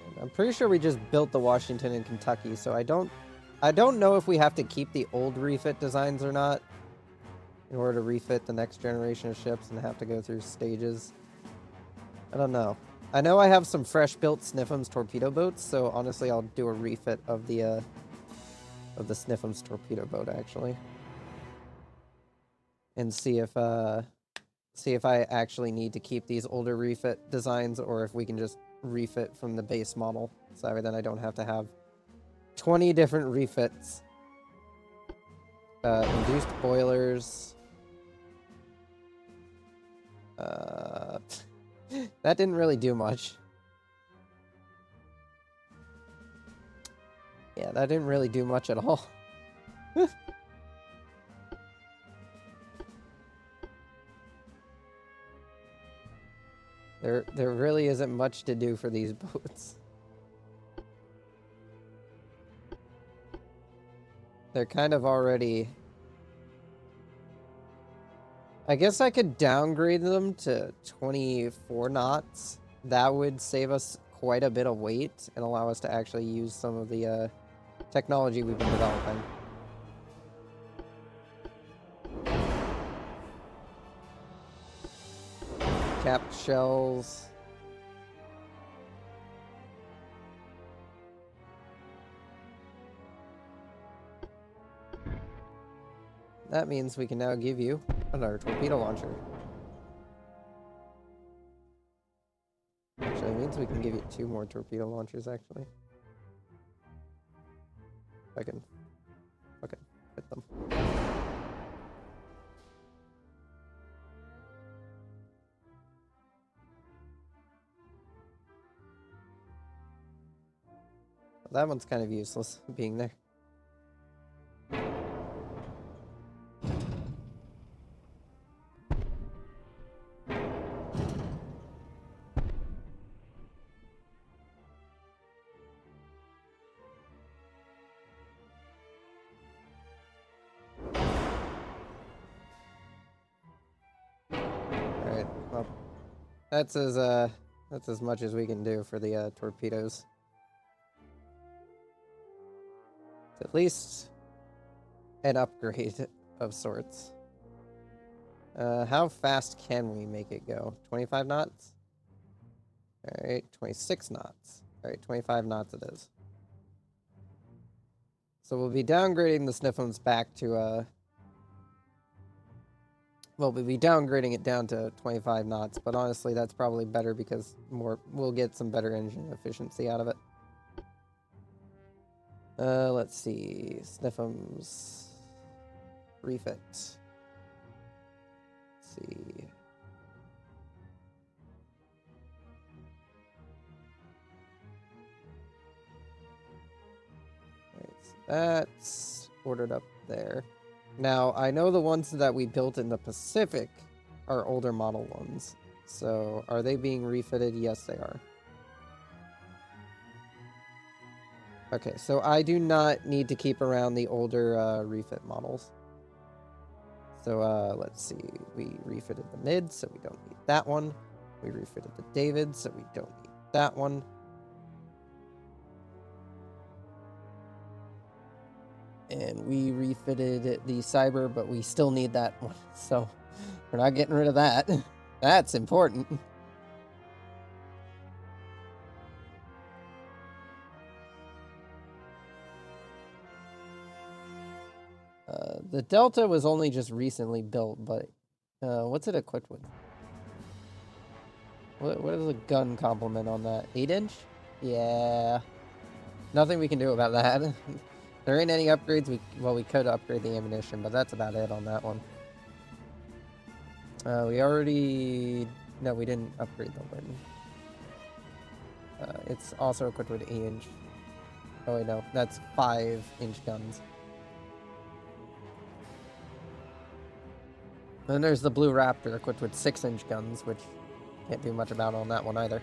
And I'm pretty sure we just built the Washington and Kentucky, so I don't know if we have to keep the old refit designs or not in order to refit the next generation of ships and have to go through stages. I don't know. I know I have some fresh built Sniffham's torpedo boats, so honestly I'll do a refit of the Sniffham's torpedo boat actually. And see if I actually need to keep these older refit designs or if we can just refit from the base model. So then I don't have to have 20 different refits. Induced boilers. That didn't really do much. Yeah, that didn't really do much at all. There really isn't much to do for these boats. They're kind of already... I guess I could downgrade them to 24 knots. That would save us quite a bit of weight and allow us to actually use some of the technology we've been developing. Capped shells. That means we can now give you another torpedo launcher. Actually, it means we can give you 2 more torpedo launchers, actually. If I can hit them. That one's kind of useless, being there. Alright, well, that's as much as we can do for the torpedoes. It's at least an upgrade of sorts. How fast can we make it go? 25 knots? Alright, 26 knots. Alright, 25 knots it is. So we'll be downgrading the Sniffham's back to, well, we'll be downgrading it down to 25 knots, but honestly that's probably better because we'll get some better engine efficiency out of it. Let's see. Sniffham's refit. Let's see. Alright, so that's ordered up there. Now, I know the ones that we built in the Pacific are older model ones. So, are they being refitted? Yes, they are. Okay, so I do not need to keep around the older refit models. So let's see, we refitted the mid, so we don't need that one. We refitted the David, so we don't need that one. And we refitted the Cyber, but we still need that one. So we're not getting rid of that. That's important. The Delta was only just recently built, but what's it equipped with? What is the gun complement on that? 8-inch? Yeah. Nothing we can do about that. There ain't any upgrades. We could upgrade the ammunition, but that's about it on that one. We already... No, we didn't upgrade the wind. It's also equipped with 8-inch. Oh wait, no. That's 5-inch guns. Then there's the Blue Raptor equipped with 6-inch guns, which can't do much about on that one either.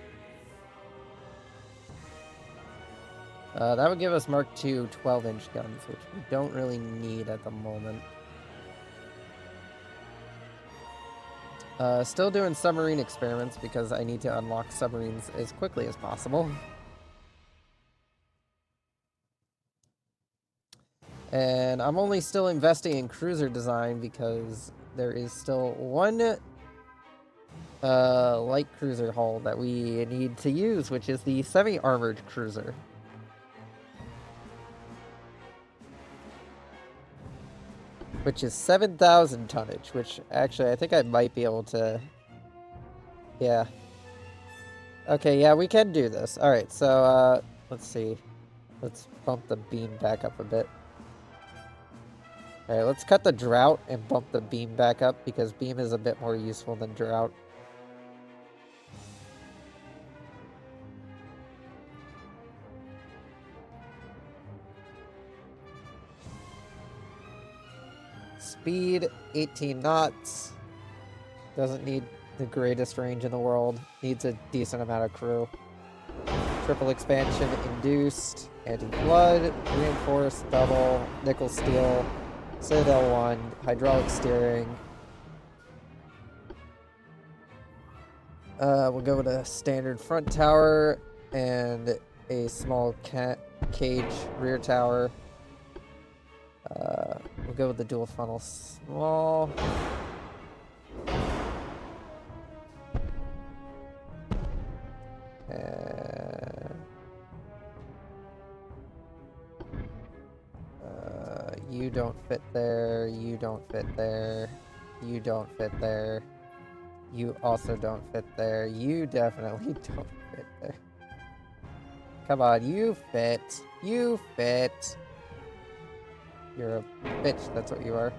That would give us Mark II 12-inch guns, which we don't really need at the moment. Still doing submarine experiments because I need to unlock submarines as quickly as possible. And I'm only still investing in cruiser design because there is still one light cruiser hull that we need to use, which is the semi-armored cruiser. Which is 7,000 tonnage, which actually I think I might be able to... Yeah. Okay, yeah, we can do this. Alright, so, let's see. Let's bump the beam back up a bit. Alright, let's cut the drought and bump the beam back up, because beam is a bit more useful than drought. Speed, 18 knots. Doesn't need the greatest range in the world. Needs a decent amount of crew. Triple expansion, induced, anti-flood, reinforced, double, nickel steel, Citadel 1, hydraulic steering. We'll go with a standard front tower and a small cage rear tower. We'll go with the dual funnel small. You don't fit there, you don't fit there, you don't fit there, you also don't fit there, you definitely don't fit there. Come on, you fit, you fit. You're a bitch, that's what you are.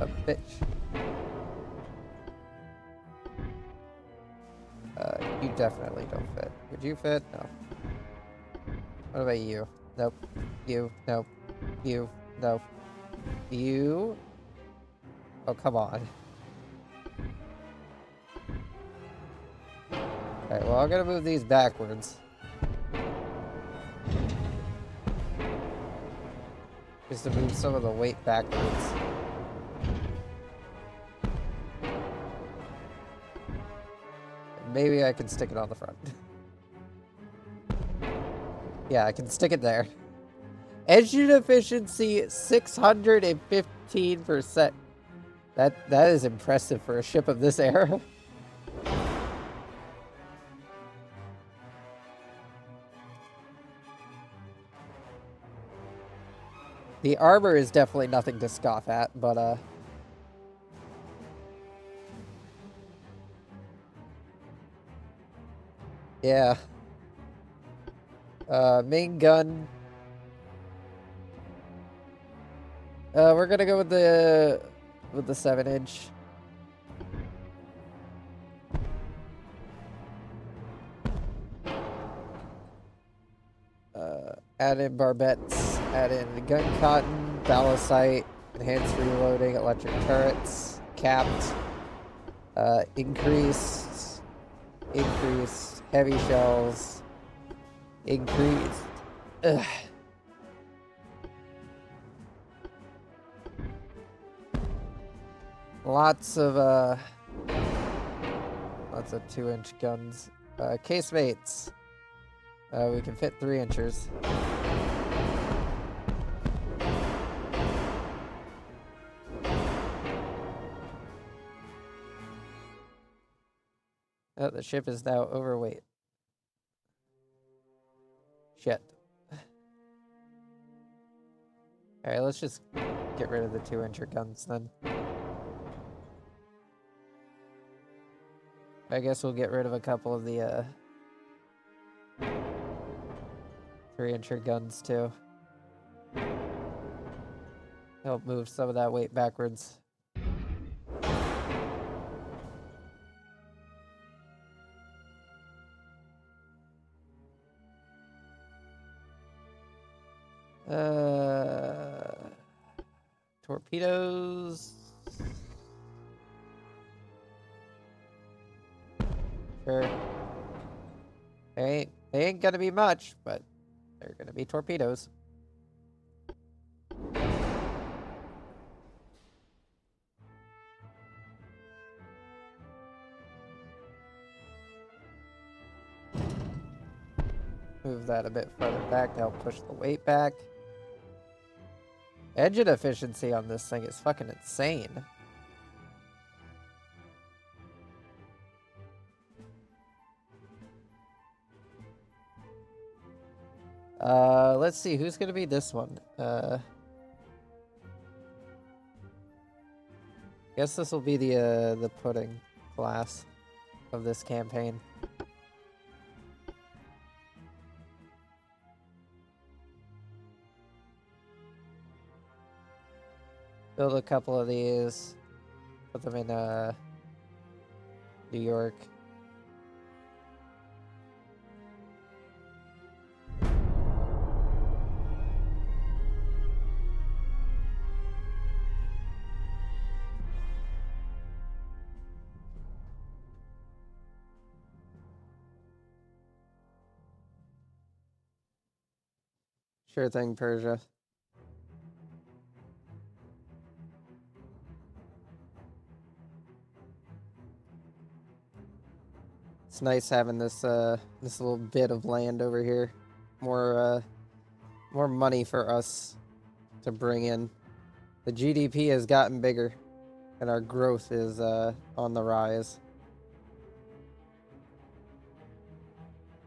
A bitch. You definitely don't fit. Would you fit? No. What about you? Nope. You. Nope. You. Nope. You. Oh, come on. Alright, well, I'm gonna move these backwards. Just to move some of the weight backwards. Maybe I can stick it on the front. Yeah, I can stick it there. Engine efficiency 615%. That is impressive for a ship of this era. The armor is definitely nothing to scoff at, but yeah. Main gun. We're gonna go with the 7-inch. Add in barbettes, add in gun cotton, ballast sight, enhanced reloading, electric turrets, capped, increased, heavy shells, increased. Ugh. Lots of 2-inch guns. Casemates. We can fit 3-inchers. Oh, the ship is now overweight. Shit. Alright, let's just get rid of the 2-incher guns then. I guess we'll get rid of a couple of the 3-incher guns too. Help move some of that weight backwards. Torpedoes. Sure. They ain't gonna be much, but they're gonna be torpedoes. Move that a bit further back to help push the weight back. Engine efficiency on this thing is fucking insane. Let's see, who's gonna be this one? Guess this will be the pudding class of this campaign. Build a couple of these, put them in New York. Sure thing, Persia. It's nice having this this little bit of land over here. More money for us to bring in. The GDP has gotten bigger, and our growth is on the rise,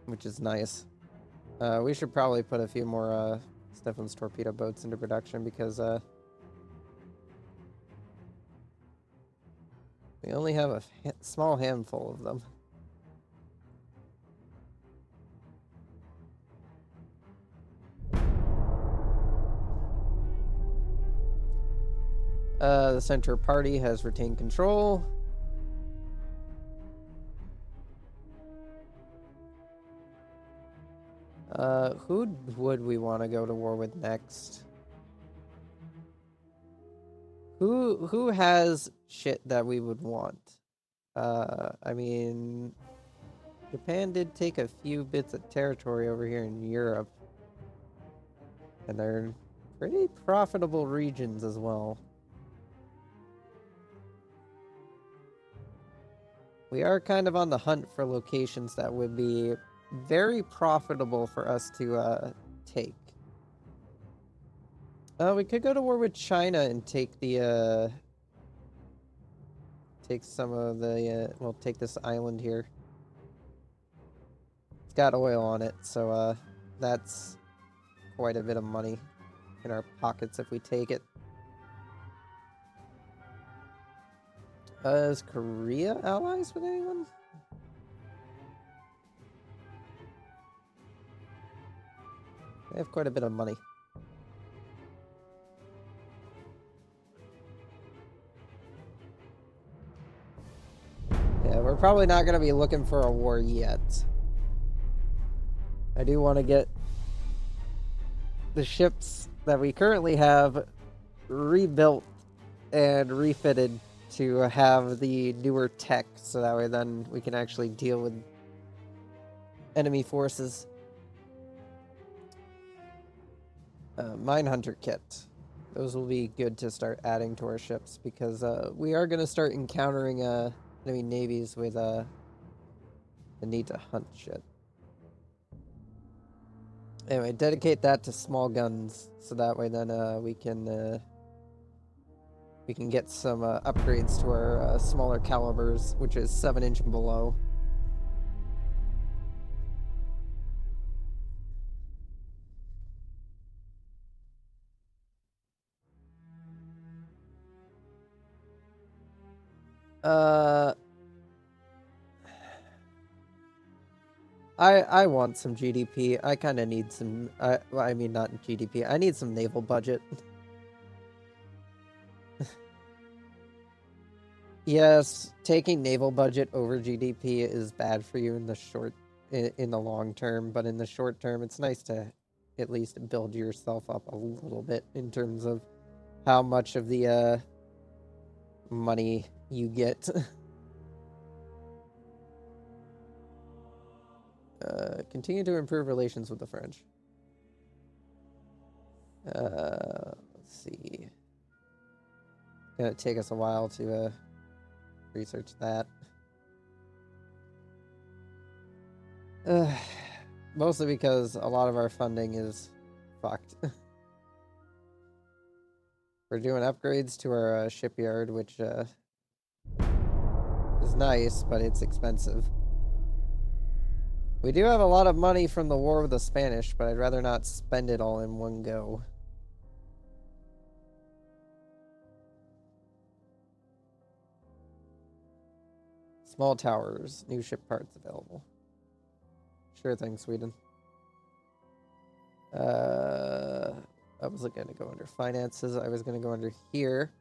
which is nice. We should probably put a few more Stefan's torpedo boats into production because we only have a small handful of them. The center party has retained control. Who would we want to go to war with next? Who has shit that we would want? I mean, Japan did take a few bits of territory over here in Europe, and they're pretty profitable regions as well. We are kind of on the hunt for locations that would be very profitable for us to take. We could go to war with China and take the take some of the well, take this island here. It's got oil on it, so that's quite a bit of money in our pockets if we take it. Is Korea allies with anyone? They have quite a bit of money. Yeah, we're probably not going to be looking for a war yet. I do want to get the ships that we currently have rebuilt and refitted to have the newer tech, so that way then we can actually deal with enemy forces. Minehunter kit. Those will be good to start adding to our ships because we are going to start encountering enemy navies with the need to hunt shit. Anyway, dedicate that to small guns, so that way then we can get some upgrades to our smaller calibers, which is 7-inch and below. I want some GDP. I kind of need some. Well, I mean, not GDP. I need some naval budget. Yes, taking naval budget over GDP is bad for you in the long term, but in the short term, it's nice to at least build yourself up a little bit in terms of how much of the money you get. Continue to improve relations with the French. Let's see. It's gonna take us a while to research that. Mostly because a lot of our funding is fucked. We're doing upgrades to our shipyard, which is nice, but it's expensive. We do have a lot of money from the war with the Spanish, but I'd rather not spend it all in one go. Small towers, new ship parts available. Sure thing, Sweden. I wasn't going to go under finances. I was going to go under here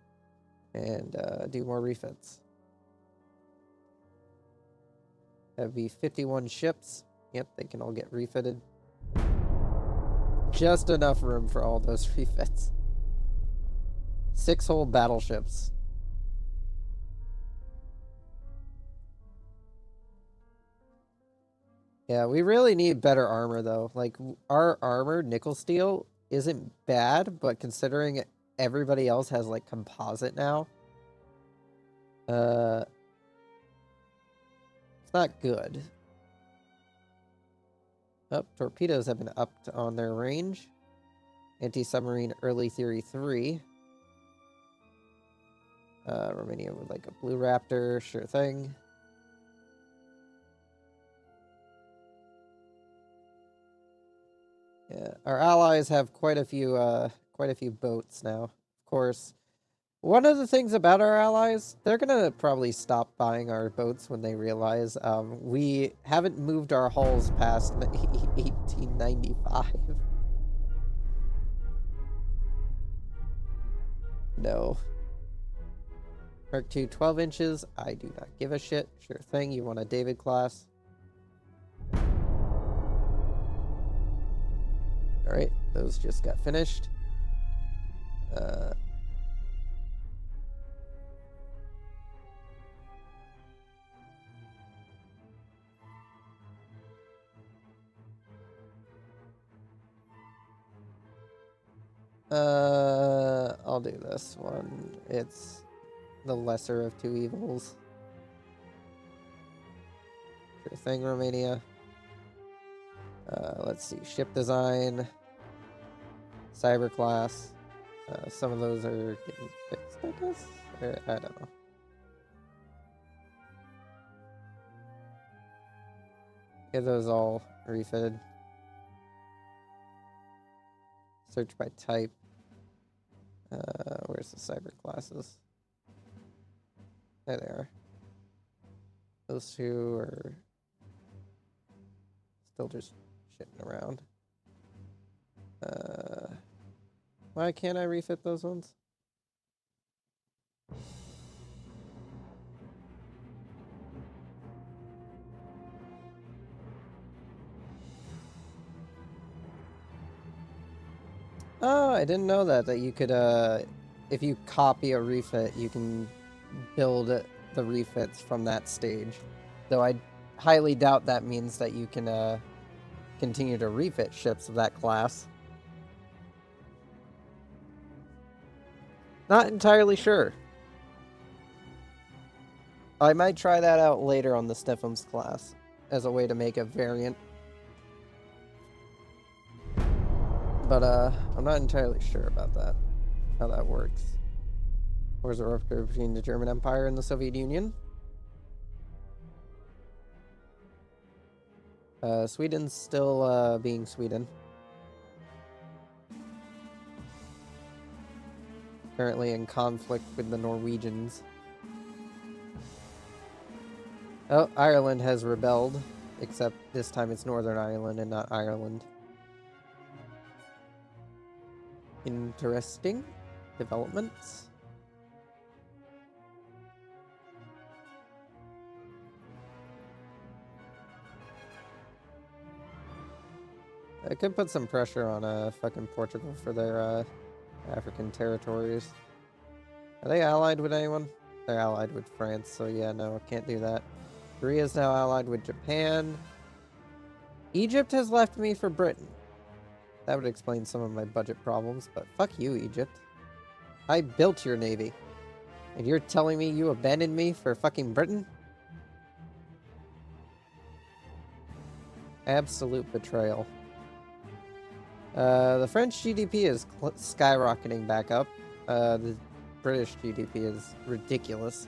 and do more refits. That'd be 51 ships. Yep, they can all get refitted. Just enough room for all those refits. 6 whole battleships. Yeah, we really need better armor, though. Like, our armor, nickel steel, isn't bad, but considering everybody else has, like, composite now, it's not good. Oh, torpedoes have been upped on their range. Anti-submarine early theory 3. Romania would like a blue raptor, sure thing. Yeah, our allies have quite a few boats now. Of course, one of the things about our allies, they're gonna probably stop buying our boats when they realize we haven't moved our hulls past 1895. No. Mark II 12 inches. I do not give a shit. Sure thing. You want a David class? Alright, those just got finished. I'll do this one. It's the lesser of two evils. Sure thing, Romania. Let's see. Ship design. Cyber class. Some of those are getting fixed, I guess? Or, I don't know. Get those all refitted. Search by type. Where's the cyber classes? There they are. Those two are still just shitting around. Why can't I refit those ones? Oh, I didn't know that you could, if you copy a refit, you can build the refits from that stage. Though I highly doubt that means that you can, continue to refit ships of that class. Not entirely sure. I might try that out later on the Stephens class as a way to make a variant. But, I'm not entirely sure about that, how that works. Wars are between the German Empire and the Soviet Union. Sweden's still, being Sweden. Currently in conflict with the Norwegians. Oh, Ireland has rebelled, except this time it's Northern Ireland and not Ireland. Interesting developments. I could put some pressure on fucking Portugal for their African territories. Are they allied with anyone? They're allied with France, so yeah, no, can't do that. Korea's now allied with Japan. Egypt has left me for Britain. That would explain some of my budget problems, but fuck you, Egypt. I built your navy. And you're telling me you abandoned me for fucking Britain? Absolute betrayal. The French GDP is skyrocketing back up. The British GDP is ridiculous.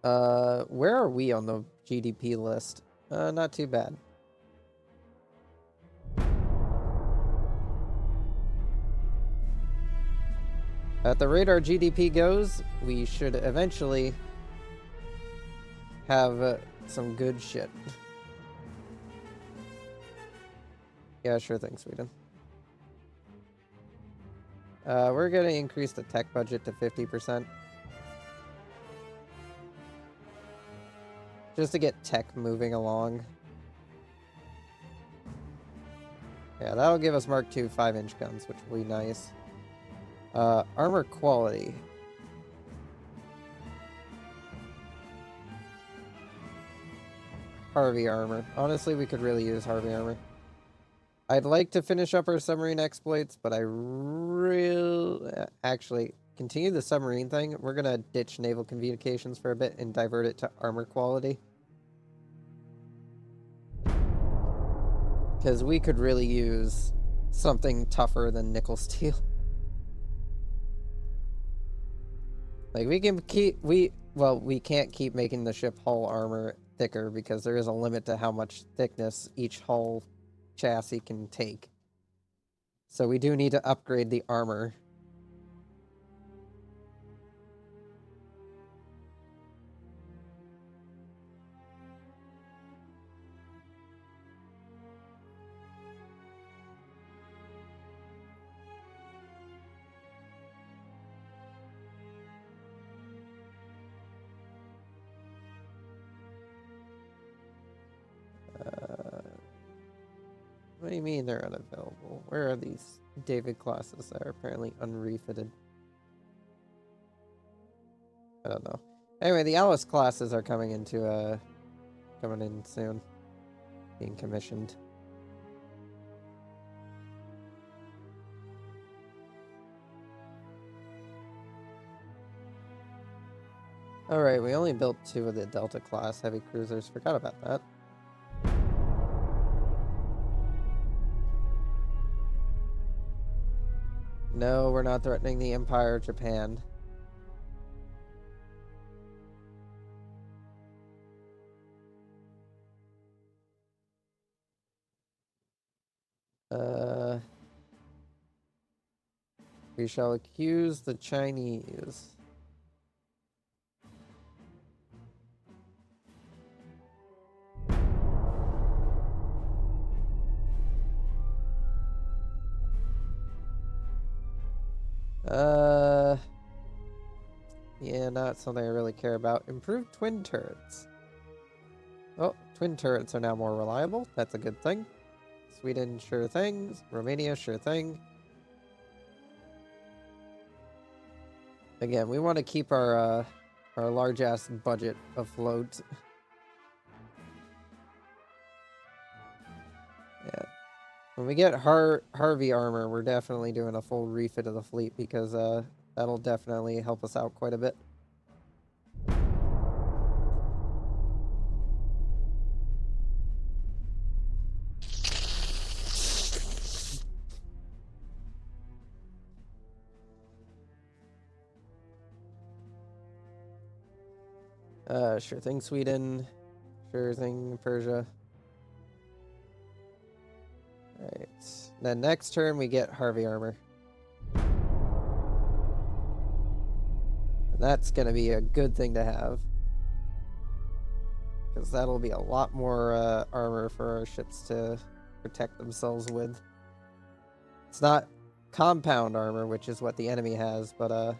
Where are we on the GDP list? Not too bad. At the rate our GDP goes, we should eventually have some good shit. Yeah, sure thing, Sweden. We're gonna increase the tech budget to 50%. Just to get tech moving along. Yeah, that'll give us Mark II 5-inch guns, which will be nice. Armor quality. Harvey armor. Honestly, we could really use Harvey armor. I'd like to finish up our submarine exploits, but I actually continue the submarine thing. We're gonna ditch naval communications for a bit and divert it to armor quality. Because we could really use something tougher than nickel steel. Like, we can keep, we can't keep making the ship hull armor thicker because there is a limit to how much thickness each hull chassis can take. So we do need to upgrade the armor. What do you mean they're unavailable? Where are these David classes that are apparently unrefitted? I don't know. Anyway, the Alice classes are coming in soon. Being commissioned. Alright, we only built 2 of the Delta class heavy cruisers. Forgot about that. No, we're not threatening the Empire of Japan. We shall accuse the Chinese. Yeah, not something I really care about. Improved twin turrets. Oh, twin turrets are now more reliable. That's a good thing. Sweden, sure thing. Romania, sure thing. Again, we want to keep our large-ass budget afloat. Yeah. When we get Harvey armor, we're definitely doing a full refit of the fleet because that'll definitely help us out quite a bit. Sure thing, Sweden. Sure thing, Persia. Alright. Then next turn we get Harvey armor. And that's gonna be a good thing to have. Because that'll be a lot more armor for our ships to protect themselves with. It's not compound armor, which is what the enemy has, but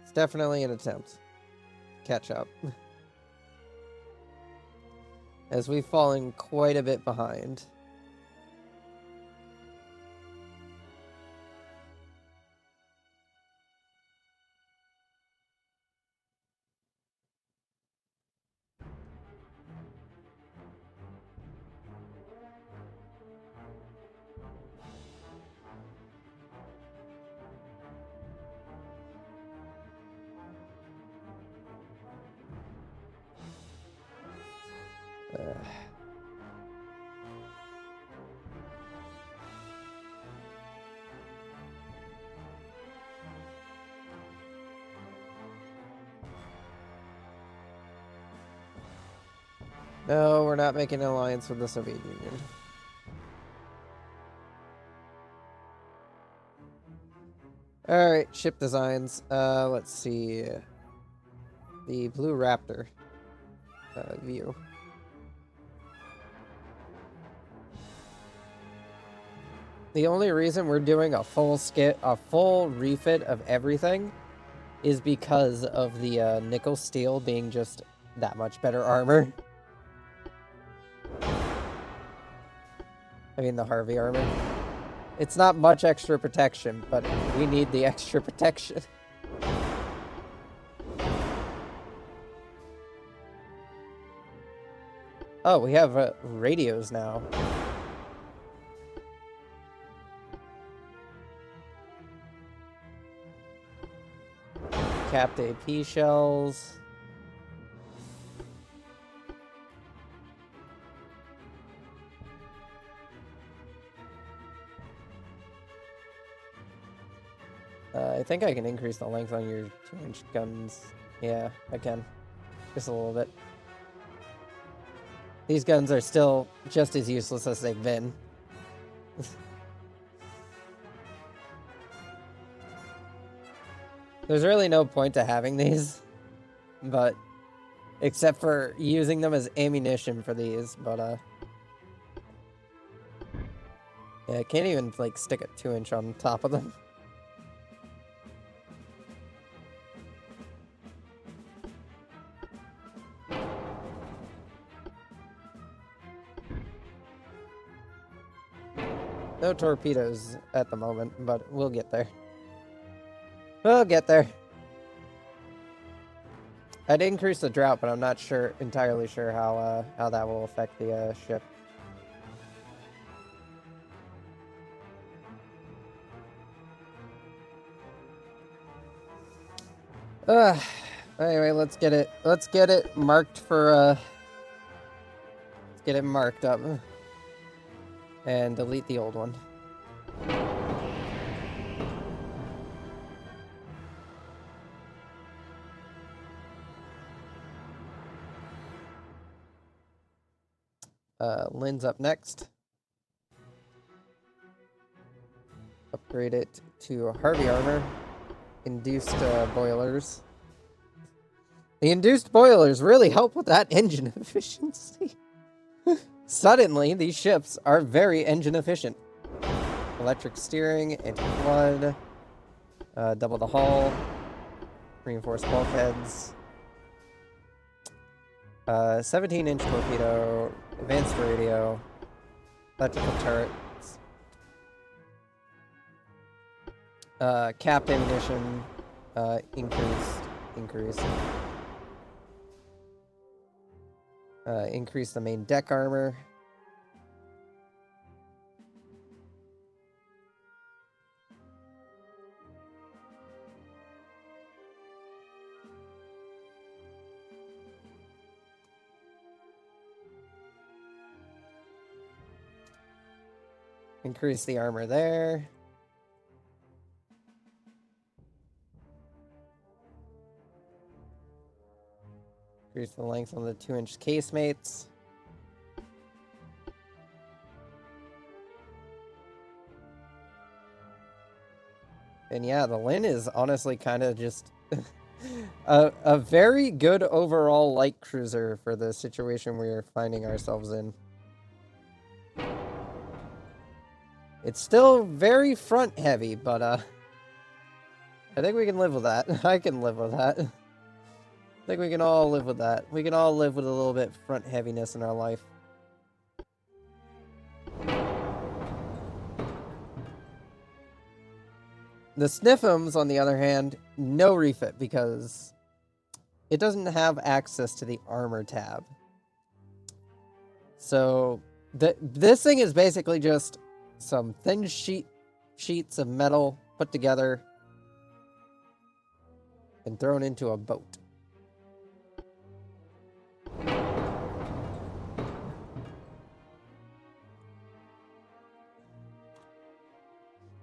it's definitely an attempt to catch up. As we've fallen quite a bit behind. No, we're not making an alliance with the Soviet Union. Alright, ship designs. Let's see. The Blue Raptor view. The only reason we're doing a full refit of everything is because of the nickel steel being just that much better armor. I mean the Harvey armor. It's not much extra protection, but we need the extra protection. Oh, we have radios now. Capped AP shells. I think I can increase the length on your 2-inch guns. Yeah, I can. Just a little bit. These guns are still just as useless as they've been. There's really no point to having these, but except for using them as ammunition for these, but yeah, I can't even like stick a 2-inch on top of them. No torpedoes at the moment, but we'll get there. We'll get there. I'd increase the drought, but I'm not entirely sure how that will affect the ship. Anyway, let's get it. Let's get it marked for. Let's get it marked up, and delete the old one. Lynn's up next. Upgrade it to Harvey armor. Induced boilers. The induced boilers really help with that engine efficiency. Suddenly, these ships are very engine efficient. Electric steering, anti-flood, double the hull, reinforced bulkheads, 17-inch torpedo, advanced radio, electrical turrets, capped ammunition, increase the main deck armor. Increase the armor there. Increase the length on the 2-inch casemates. And yeah, the Lynn is honestly kind of just a very good overall light cruiser for the situation we're finding ourselves in. It's still very front heavy, but I think we can live with that. I can live with that. I think we can all live with that. We can all live with a little bit front heaviness in our life. The Sniffums, on the other hand, no refit because it doesn't have access to the armor tab. So this thing is basically just some thin sheets of metal put together and thrown into a boat.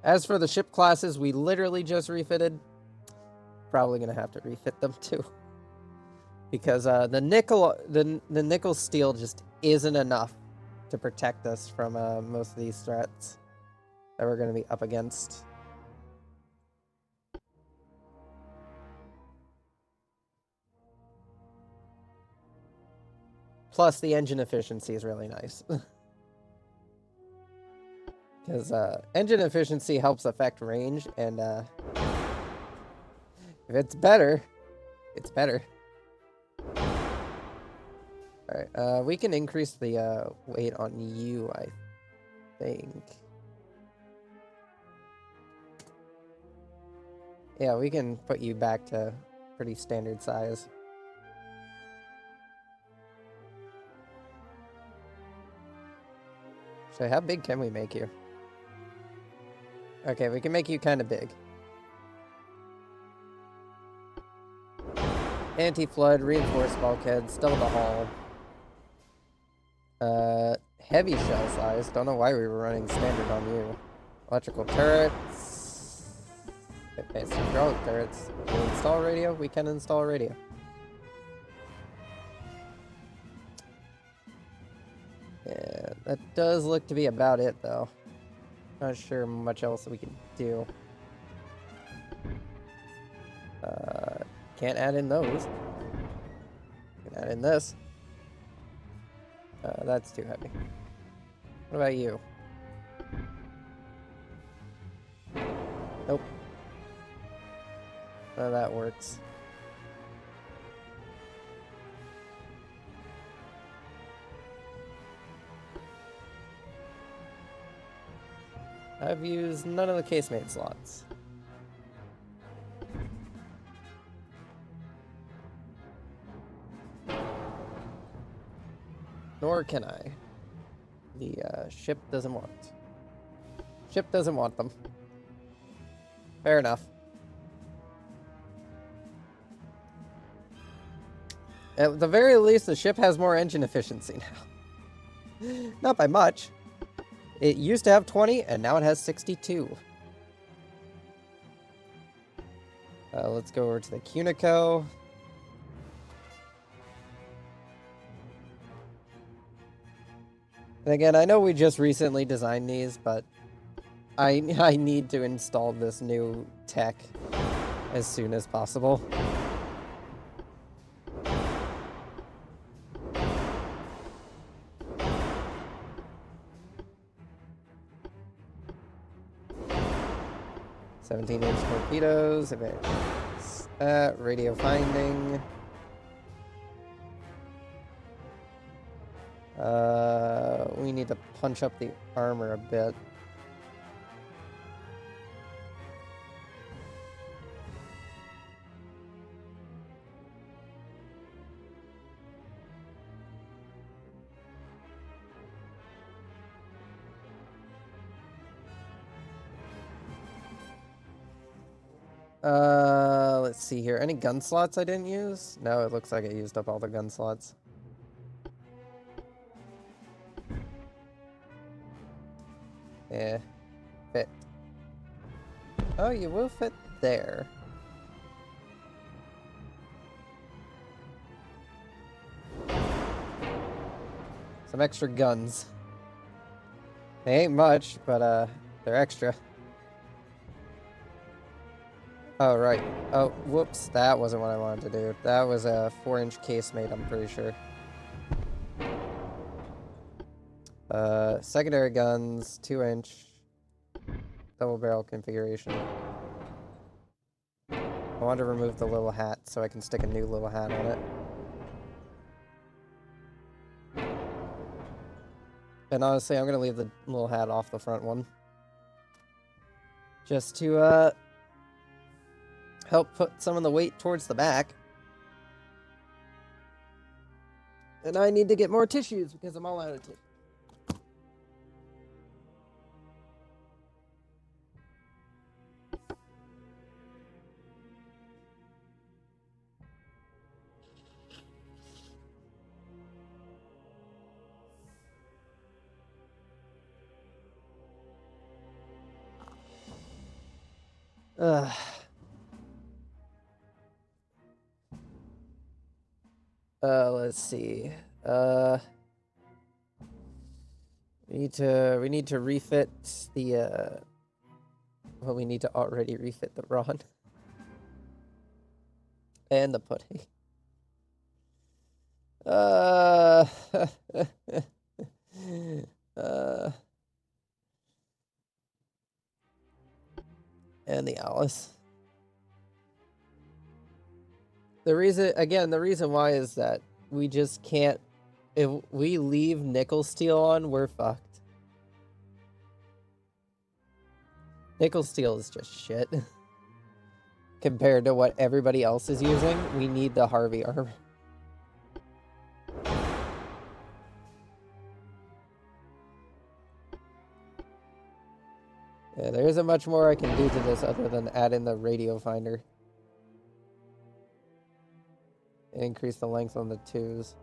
As for the ship classes we literally just refitted, probably going to have to refit them too. because the nickel steel just isn't enough to protect us from most of these threats that we're going to be up against. Plus, the engine efficiency is really nice. Because engine efficiency helps affect range, and if it's better, it's better. Alright, we can increase the weight on you, I think. Yeah, we can put you back to pretty standard size. So how big can we make you? Okay, we can make you kind of big. Anti-flood, reinforced bulkhead, still the hull. Heavy shell size. Don't know why we were running standard on you. Electrical turrets. Okay, so hydraulic turrets. Can we install radio? We can install radio. Yeah, that does look to be about it, though. Not sure much else we can do. Can't add in those. Can add in this. That's too heavy. What about you? Nope. None of that works. I've used none of the casemate slots. Nor can I. The ship doesn't want. Ship doesn't want them. Fair enough. At the very least, the ship has more engine efficiency now. Not by much. It used to have 20, and now it has 62. Let's go over to the Cunico. And again, I know we just recently designed these, but I need to install this new tech as soon as possible. "17-inch torpedoes, radio finding. We need to punch up the armor a bit. Let's see here. Any gun slots I didn't use? No, it looks like I used up all the gun slots. Yeah, fit. Oh, you will fit there. Some extra guns. They ain't much, but they're extra. Oh, right. Oh, whoops. That wasn't what I wanted to do. That was a 4-inch casemate, I'm pretty sure. Secondary guns, 2-inch. Double barrel configuration. I want to remove the little hat so I can stick a new little hat on it. And honestly, I'm going to leave the little hat off the front one. Just to, help put some of the weight towards the back. And I need to get more tissues because I'm all out of tissues. Ugh. Let's see. We need to refit the well, we need to already refit the rod and the pudding. And the Alice. The reason why is that we just can't. If we leave nickel steel on, we're fucked. Nickel steel is just shit. Compared to what everybody else is using, we need the Harvey armor. Yeah, there isn't much more I can do to this other than add in the radio finder. And increase the length on the 2s.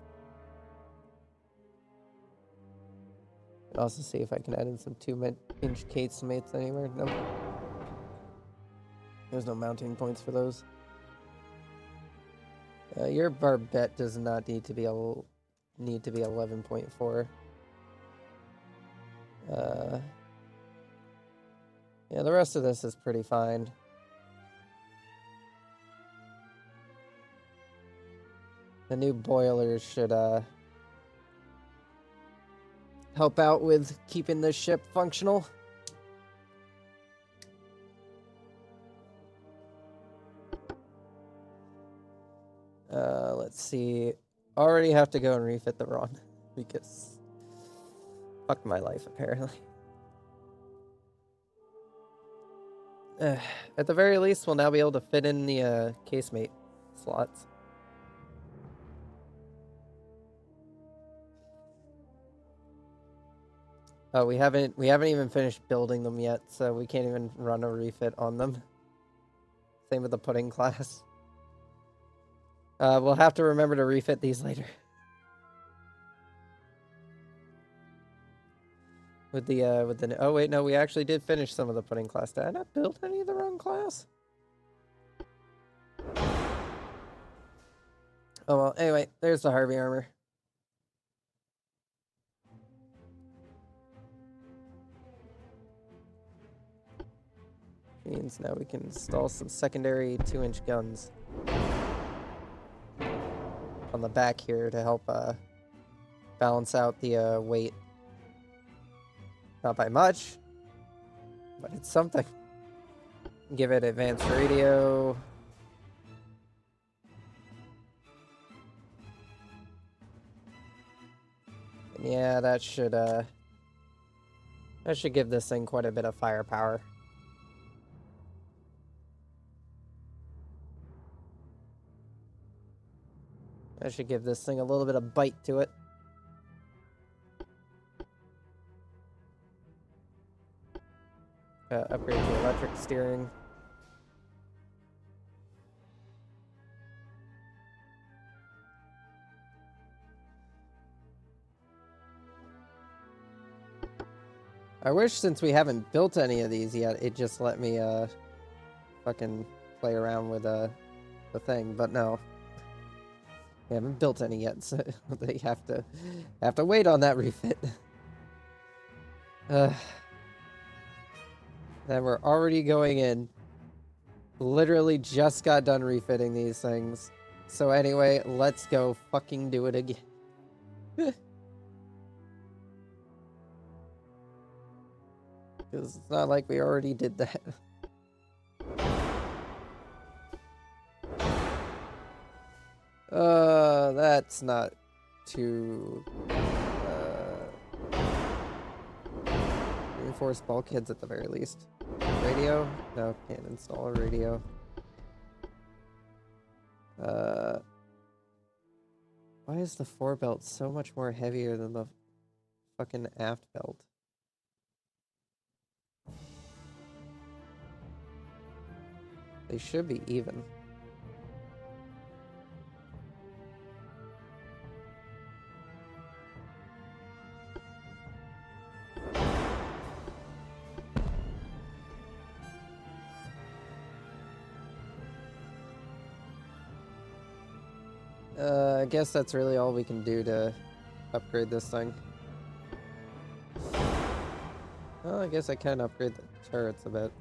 And also see if I can add in some 2-inch casemates anywhere. Nope. There's no mounting points for those. Your barbette does not need to be 11.4. Yeah, the rest of this is pretty fine. The new boilers should help out with keeping this ship functional. Let's see. Already have to go and refit the rod because fuck my life apparently. At the very least, we'll now be able to fit in the casemate slots. Oh, we haven't even finished building them yet, so we can't even run a refit on them. Same with the pudding class. We'll have to remember to refit these later. With the oh wait, no, we actually did finish some of the pudding class. Did I not build any of the wrong class? Oh well, anyway, there's the Harvey armor. Means now we can install some secondary 2-inch guns on the back here to help balance out the weight. Not by much, but it's something. Give it advanced radio. And yeah, that should give this thing quite a bit of firepower. That should give this thing a little bit of bite to it. Upgrade to electric steering. I wish, since we haven't built any of these yet, it just let me fucking play around with the thing, but no. We haven't built any yet, so they have to wait on that refit. Then we're already going in. Literally just got done refitting these things. So anyway, let's go fucking do it again. Because it's not like we already did that. That's not too... reinforced bulkheads at the very least. Radio? No, can't install a radio. Why is the forebelt so much more heavier than the fucking aft belt? They should be even. I guess that's really all we can do to upgrade this thing. Well, I guess I can upgrade the turrets a bit.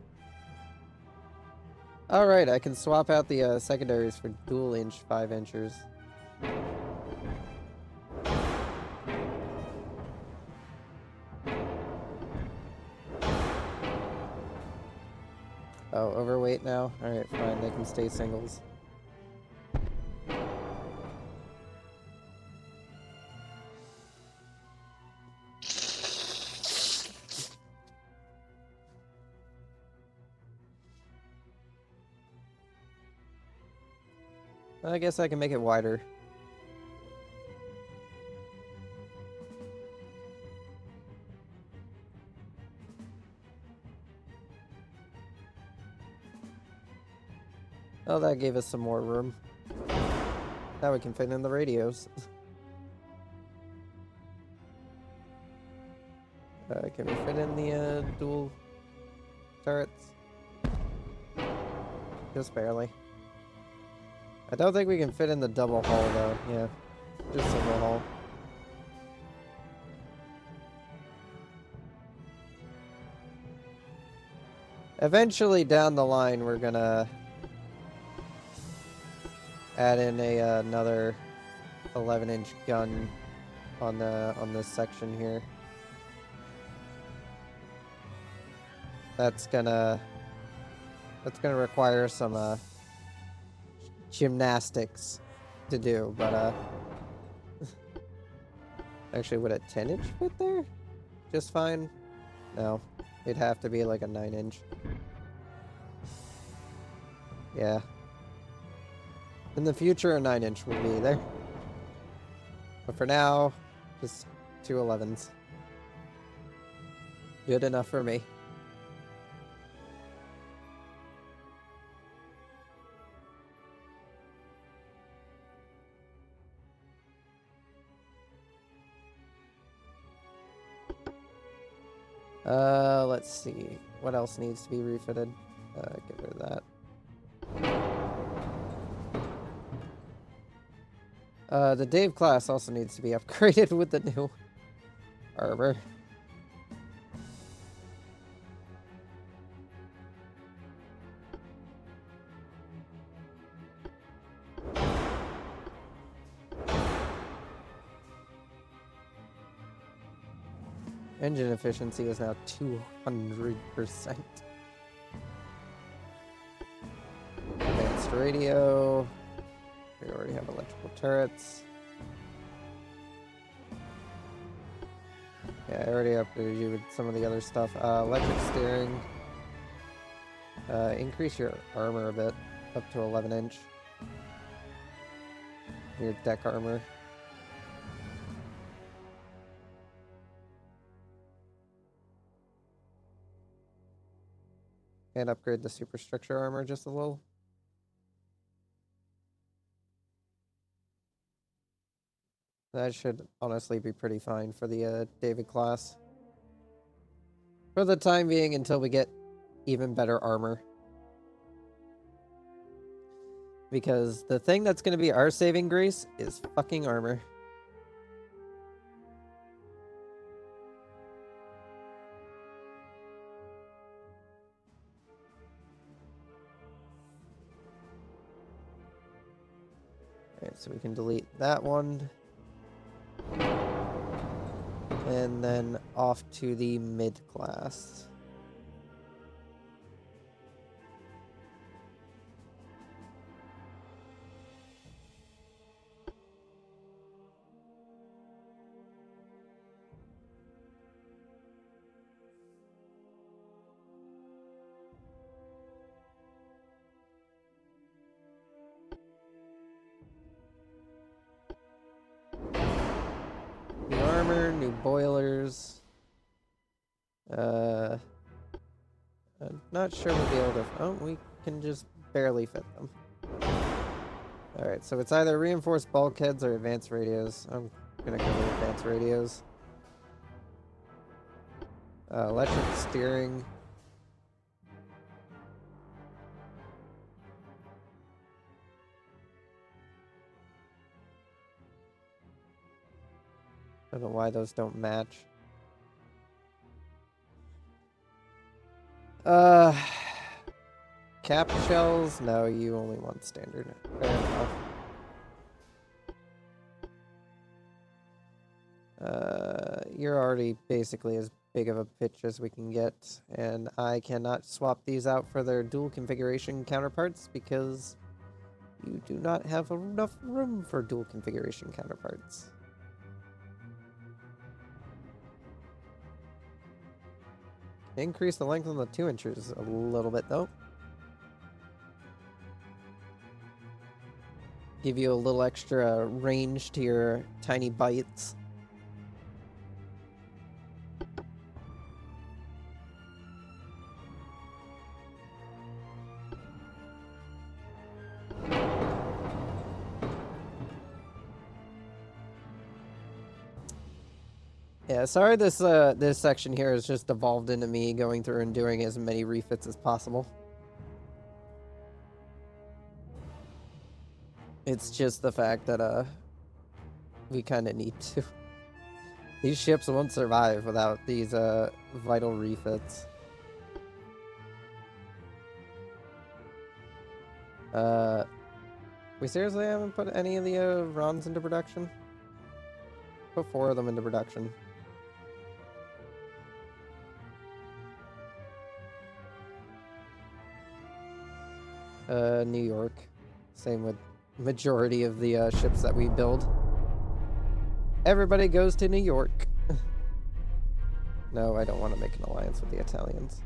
Alright, I can swap out the secondaries for dual inch 5-inchers. Oh, overweight now? Alright, fine, they can stay singles. I guess I can make it wider. Oh, that gave us some more room. Now we can fit in the radios. Can we fit in the dual turrets? Just barely. I don't think we can fit in the double hull though. Yeah, just single hull. Eventually down the line we're gonna add in another 11-inch gun on this section here. That's gonna require some gymnastics to do, but actually would a 10-inch fit there? Just fine? No. It'd have to be like a 9-inch. Yeah. In the future, a 9-inch will be there. But for now, just 2 11s. Good enough for me. Let's see. What else needs to be refitted? Get rid of that. The Dave class also needs to be upgraded with the new armor. Engine efficiency is now 200%. Advanced radio. We already have electrical turrets. Yeah, I already upgraded you with some of the other stuff. Electric steering. Increase your armor a bit, up to 11-inch. Your deck armor. And upgrade the superstructure armor just a little. That should honestly be pretty fine for the David class. For the time being, until we get even better armor. Because the thing that's going to be our saving grace is fucking armor. Alright, so we can delete that one. And then off to the mid-class. New armor, new boilers. I'm not sure we'll be able to... Oh, we can just barely fit them. Alright, so it's either reinforced bulkheads or advanced radios. I'm gonna go with advanced radios. Electric steering. I don't know why those don't match. Cap shells? No, you only want standard. Fair enough. You're already basically as big of a pitch as we can get, and I cannot swap these out for their dual configuration counterparts because you do not have enough room for dual configuration counterparts. Increase the length on the 2 inches a little bit though. Give you a little extra range to your tiny bites. Yeah, sorry this section here has just evolved into me going through and doing as many refits as possible. It's just the fact that we kind of need to. These ships won't survive without these vital refits. We seriously haven't put any of the Rons into production? Put 4 of them into production. New York. Same with majority of the ships that we build. Everybody goes to New York. No, I don't want to make an alliance with the Italians.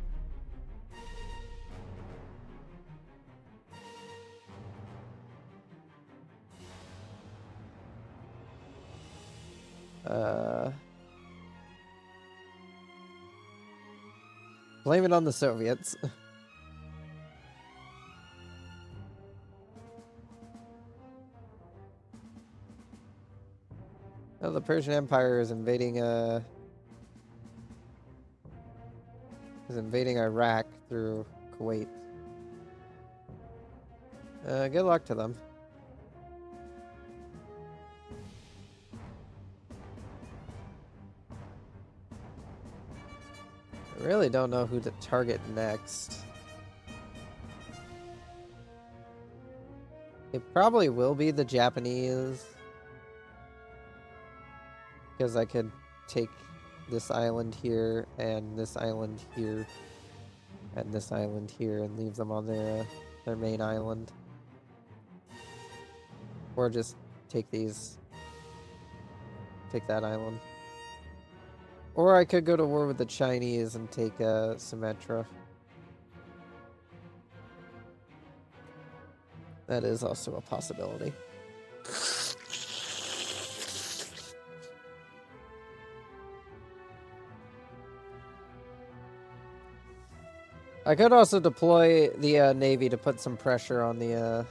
Blame it on the Soviets. Oh, the Persian Empire is invading Iraq through Kuwait. Good luck to them. I really don't know who to target next. It probably will be the Japanese. Because I could take this island here, and this island here, and this island here, and leave them on their main island. Or just take these, take that island. Or I could go to war with the Chinese and take Sumatra. That is also a possibility. I could also deploy the Navy to put some pressure on the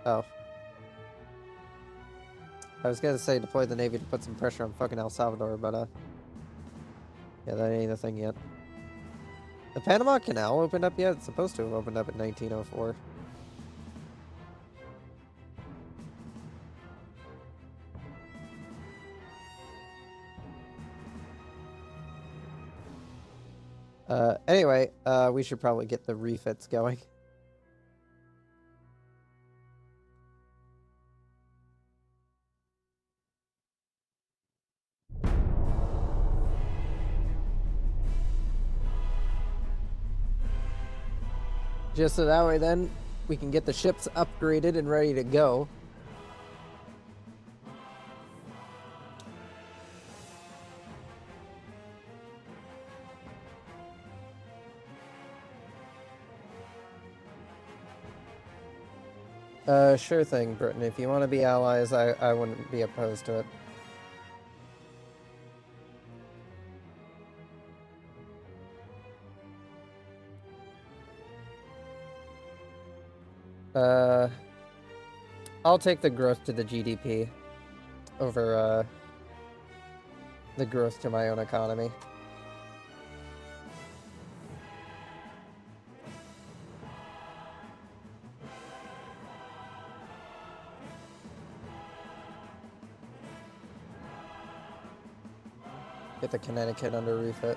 oh. I was gonna say deploy the Navy to put some pressure on fucking El Salvador, but yeah, that ain't a thing yet. The Panama Canal opened up yet? It's supposed to have opened up in 1904. Anyway, we should probably get the refits going. Just so that way then we can get the ships upgraded and ready to go. Sure thing, Britain. If you want to be allies, I wouldn't be opposed to it. I'll take the growth to the GDP over, the growth to my own economy. the Connecticut under refit.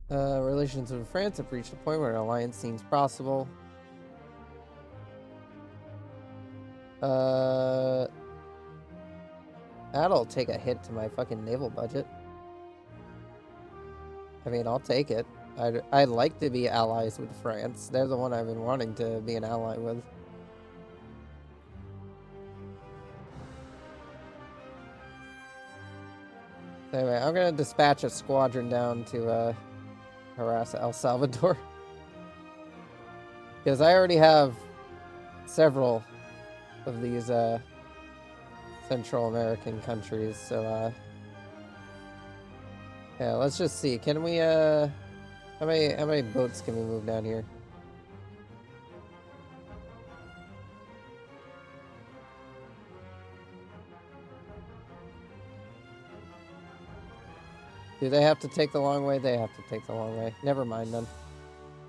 Relations with France have reached a point where an alliance seems possible. That'll take a hit to my fucking naval budget. I mean, I'll take it. I'd like to be allies with France. They're the one I've been wanting to be an ally with. Anyway, I'm gonna dispatch a squadron down to harass El Salvador. Because I already have several of these Central American countries, so yeah, let's just see. Can we how many boats can we move down here? Do they have to take the long way? They have to take the long way. Never mind then.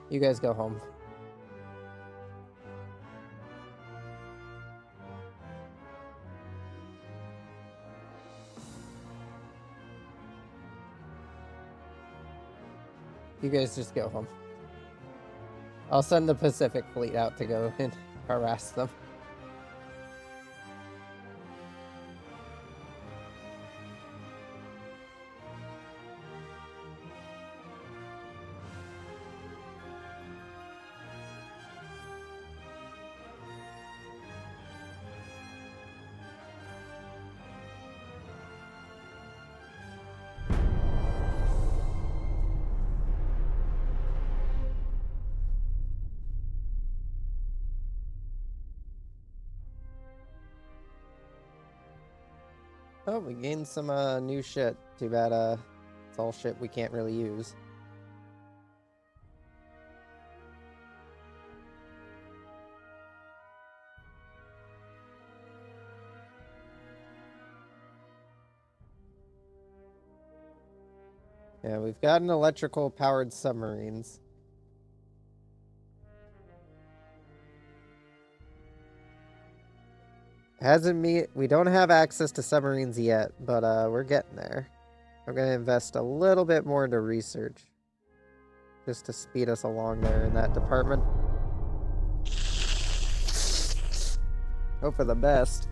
You guys go home. You guys just go home. I'll send the Pacific Fleet out to go and harass them. Oh, we gained some new shit. Too bad it's all shit we can't really use. Yeah, we've gotten electrical powered submarines. We don't have access to submarines yet, but we're getting there. I'm gonna invest a little bit more into research. Just to speed us along there in that department. Hope for the best.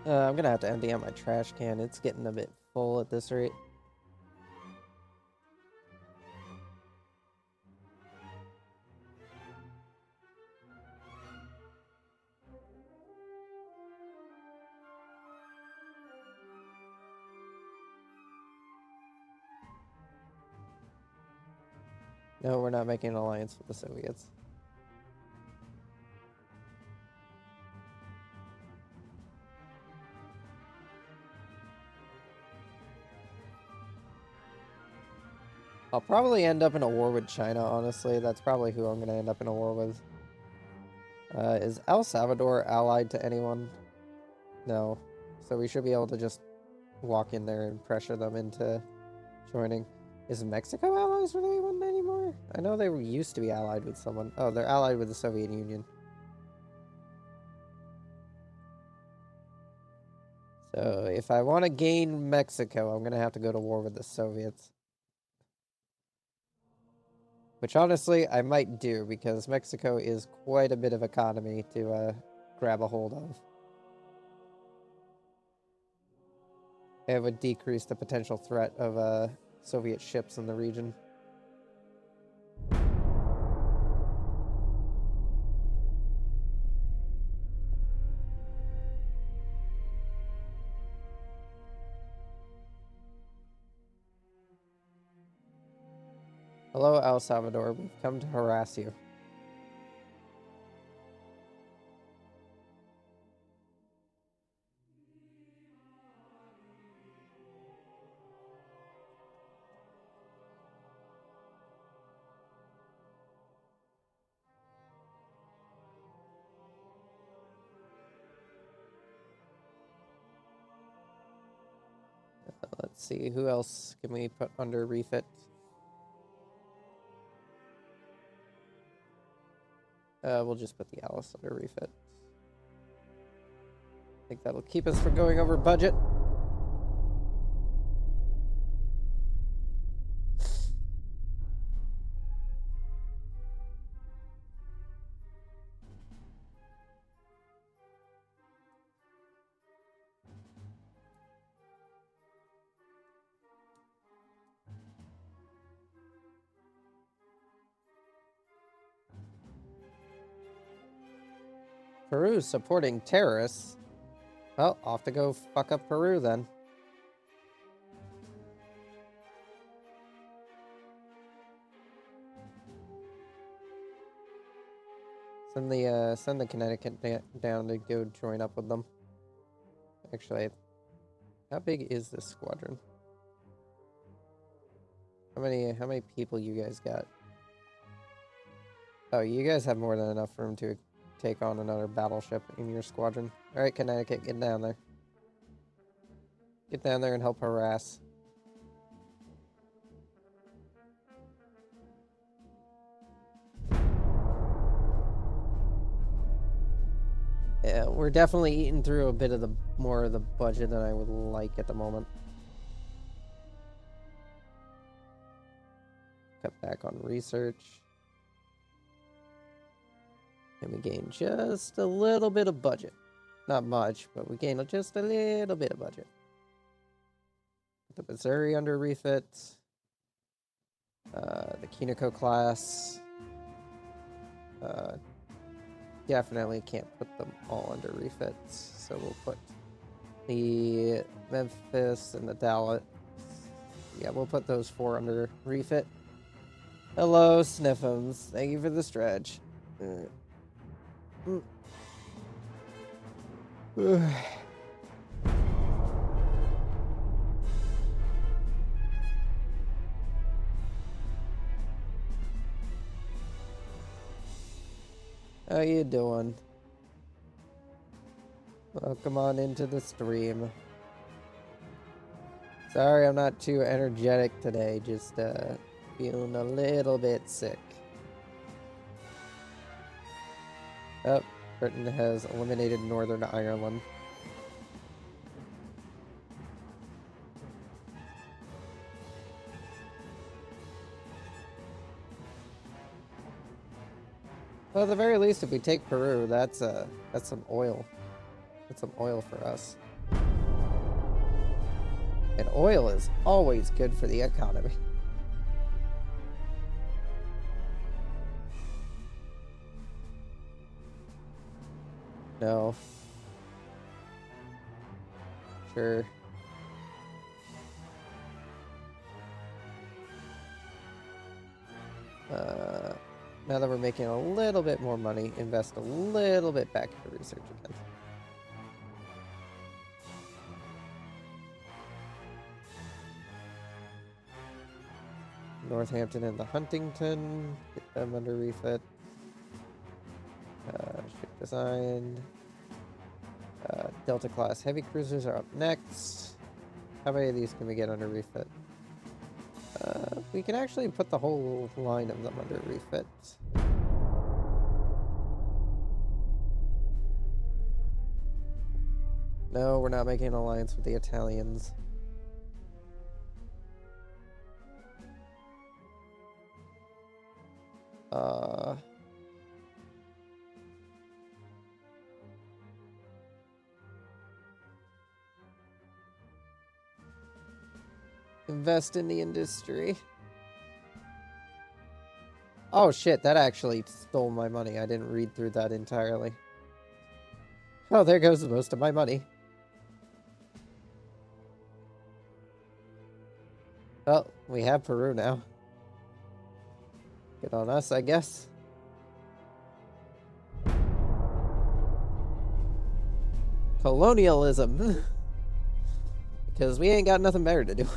I'm gonna have to empty out my trash can. It's getting a bit full at this rate. No, we're not making an alliance with the Soviets. I'll probably end up in a war with China, honestly. That's probably who I'm going to end up in a war with. Is El Salvador allied to anyone? No. So we should be able to just walk in there and pressure them into joining. Is Mexico allies with anyone anymore? I know they used to be allied with someone. Oh, they're allied with the Soviet Union. So if I want to gain Mexico, I'm going to have to go to war with the Soviets. Which honestly, I might do, because Mexico is quite a bit of economy to grab a hold of. It would decrease the potential threat of Soviet ships in the region. Hello, El Salvador. We've come to harass you. let's see, who else can we put under refit? We'll just put the Alice under refit. I think that'll keep us from going over budget. Peru supporting terrorists. Well, off to go fuck up Peru then. Send the Connecticut down to go join up with them. Actually, how big is this squadron? How many people you guys got? Oh, you guys have more than enough room to take on another battleship in your squadron. Alright, Connecticut, get down there. Get down there and help harass. Yeah, we're definitely eating through a bit of the more of the budget than I would like at the moment. Cut back on research. And we gain just a little bit of budget. Not much, but we gain just a little bit of budget. The Missouri under refit. The Kiniko class. Definitely can't put them all under refits. So we'll put the Memphis and the Dallas. Yeah, we'll put those 4 under refit. Hello, Sniffums. Thank you for the stretch. How you doing? Welcome on into the stream. Sorry I'm not too energetic today, just feeling a little bit sick. Oh, Britain has eliminated Northern Ireland. Well, at the very least, if we take Peru, that's some oil. That's some oil for us. And oil is always good for the economy. No. Sure. Now that we're making a little bit more money, invest a little bit back into research again. Northampton and the Huntington, get them under refit. Ship design. Delta class heavy cruisers are up next. How many of these can we get under refit? We can actually put the whole line of them under refit. No, we're not making an alliance with the Italians. Invest in the industry. Oh shit, that actually stole my money. I didn't read through that entirely. Oh, there goes most of my money. Well, we have Peru now. Good on us, I guess. Colonialism. Because we ain't got nothing better to do.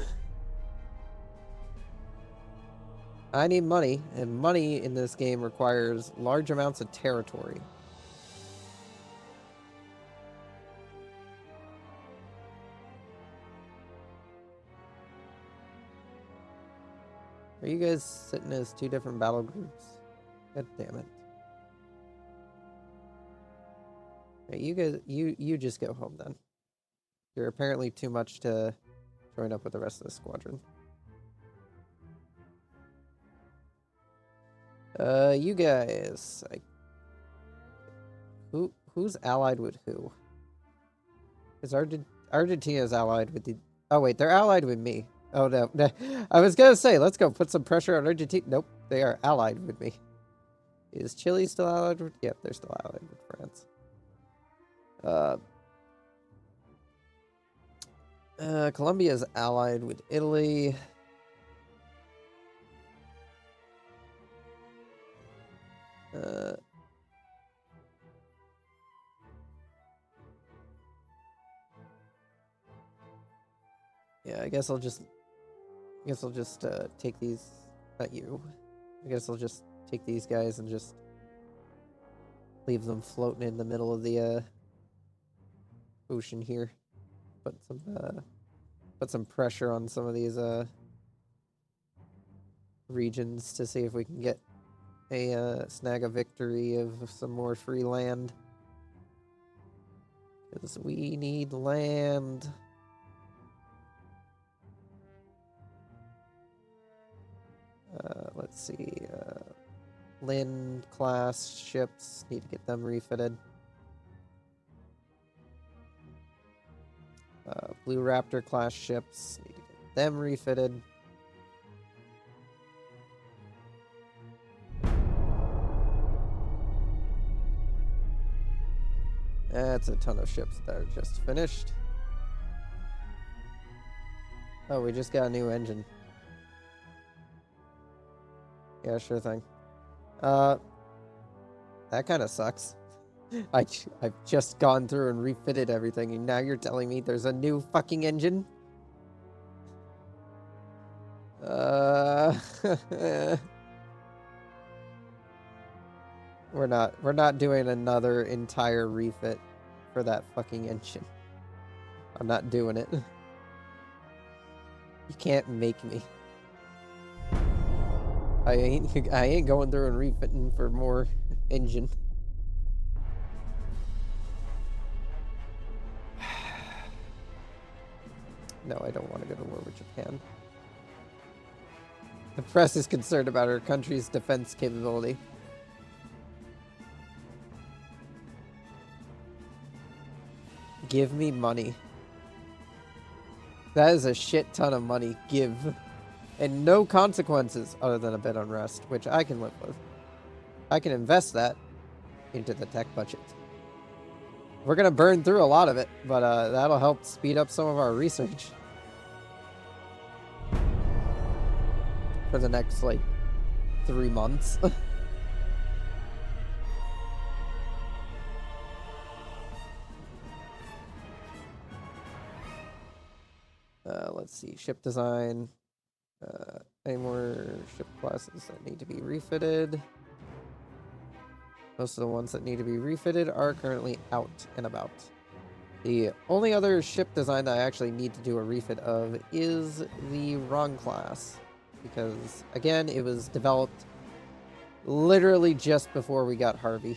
I need money, and money in this game requires large amounts of territory. Are you guys sitting as two different battle groups? God damn it. Hey, you guys, you just go home then. You're apparently too much to join up with the rest of the squadron. You guys, who's allied with who? Because Argentina's allied with the. Oh wait, they're allied with me. Oh no, I was gonna say let's go put some pressure on Argentina. Nope, they are allied with me. Is Chile still allied with? Yep, they're still allied with France. Colombia is allied with Italy. Yeah, I guess I'll just take these. Not you. I guess I'll just take these guys and just leave them floating in the middle of the ocean here. Put some pressure on some of these regions to see if we can get a snag a victory of some more free land. Because we need land. Let's see. Lynn class ships, need to get them refitted. Blue Raptor class ships, need to get them refitted. That's a ton of ships that are just finished. Oh, we just got a new engine. Yeah, sure thing. That kind of sucks. I've just gone through and refitted everything, and now you're telling me there's a new fucking engine? We're not doing another entire refit for that fucking engine. I'm not doing it. You can't make me. I ain't going through and refitting for more engine. No, I don't want to go to war with Japan. The press is concerned about our country's defense capability. Give me money. That is a shit ton of money. Give. And no consequences other than a bit unrest, which I can live with. I can invest that into the tech budget. We're going to burn through a lot of it, but that'll help speed up some of our research. For the next, like, 3 months. Let's see. Ship design. Any more ship classes that need to be refitted? Most of the ones that need to be refitted are currently out and about. The only other ship design that I actually need to do a refit of is the wrong class. Because, again, it was developed literally just before we got Harvey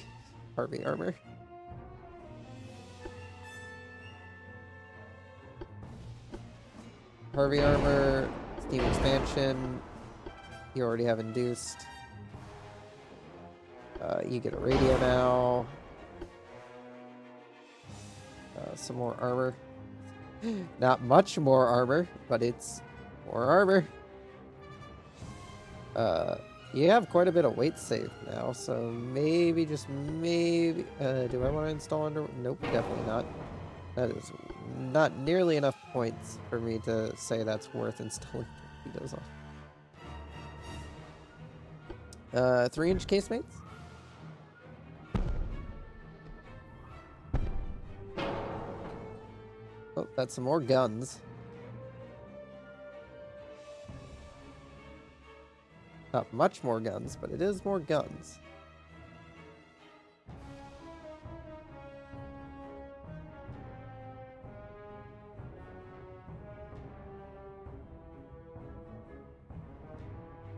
armor. Harvey armor, Steam expansion, you already have induced. You get a radio now. Some more armor. Not much more armor, but it's more armor. You have quite a bit of weight saved now, so maybe, just maybe... do I want to install under... Nope, definitely not. That is not nearly enough points for me to say that's worth installing torpedoes on. 3-inch casemates? Oh, that's some more guns. Not much more guns, but it is more guns.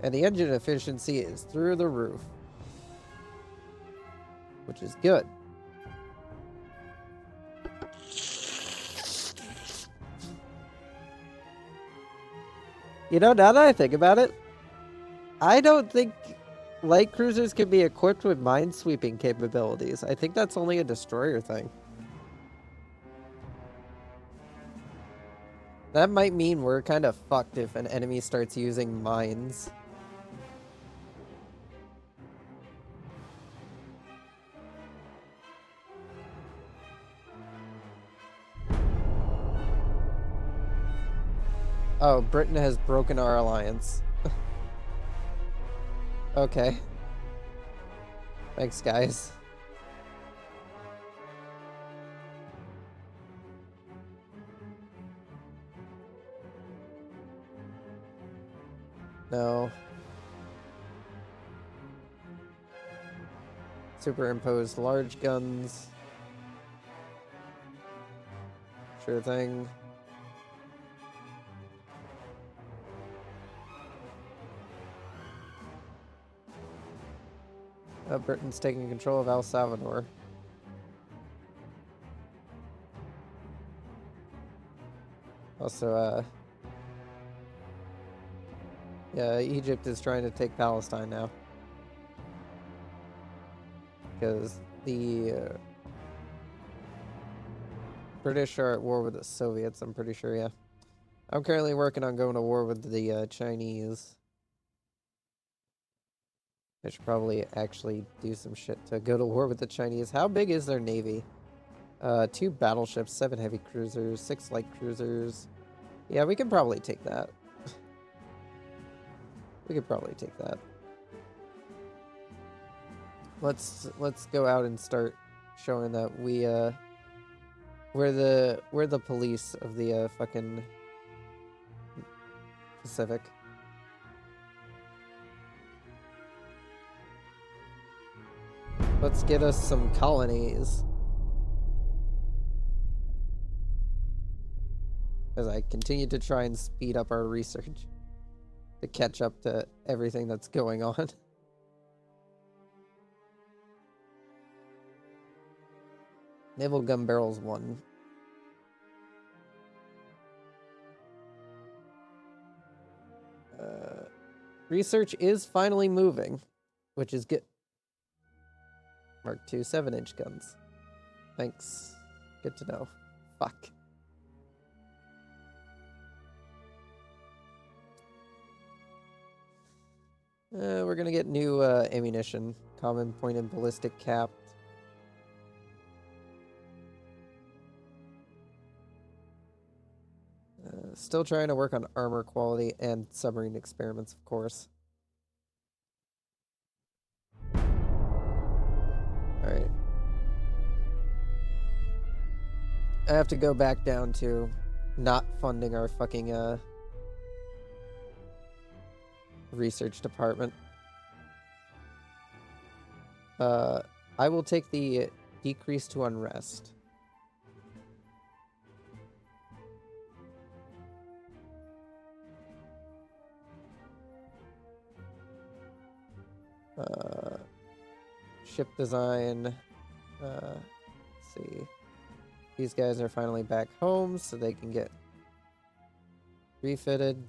And the engine efficiency is through the roof. Which is good. You know, now that I think about it, I don't think light cruisers can be equipped with minesweeping capabilities. I think that's only a destroyer thing. That might mean we're kind of fucked if an enemy starts using mines. Oh, Britain has broken our alliance. Okay. Thanks, guys. No. Superimposed large guns. Sure thing. Britain's taking control of El Salvador. Also, yeah, Egypt is trying to take Palestine now. Because the British are at war with the Soviets, I'm pretty sure, yeah. I'm currently working on going to war with the Chinese. I should probably actually do some shit to go to war with the Chinese. How big is their navy? 2 battleships, 7 heavy cruisers, 6 light cruisers. Yeah, we can probably take that. We could probably take that. Let's go out and start showing that we're the police of the fucking Pacific. Let's get us some colonies. As I continue to try and speed up our research to catch up to everything that's going on. Naval gun barrels 1. Research is finally moving, which is good. Mark II 7-inch guns. Thanks. Good to know. Fuck. We're gonna get new ammunition. Common point and ballistic capped. Still trying to work on armor quality and submarine experiments, of course. Alright. I have to go back down to not funding our fucking research department. I will take the decrease to unrest. Ship design. Let's see. These guys are finally back home, so they can get refitted.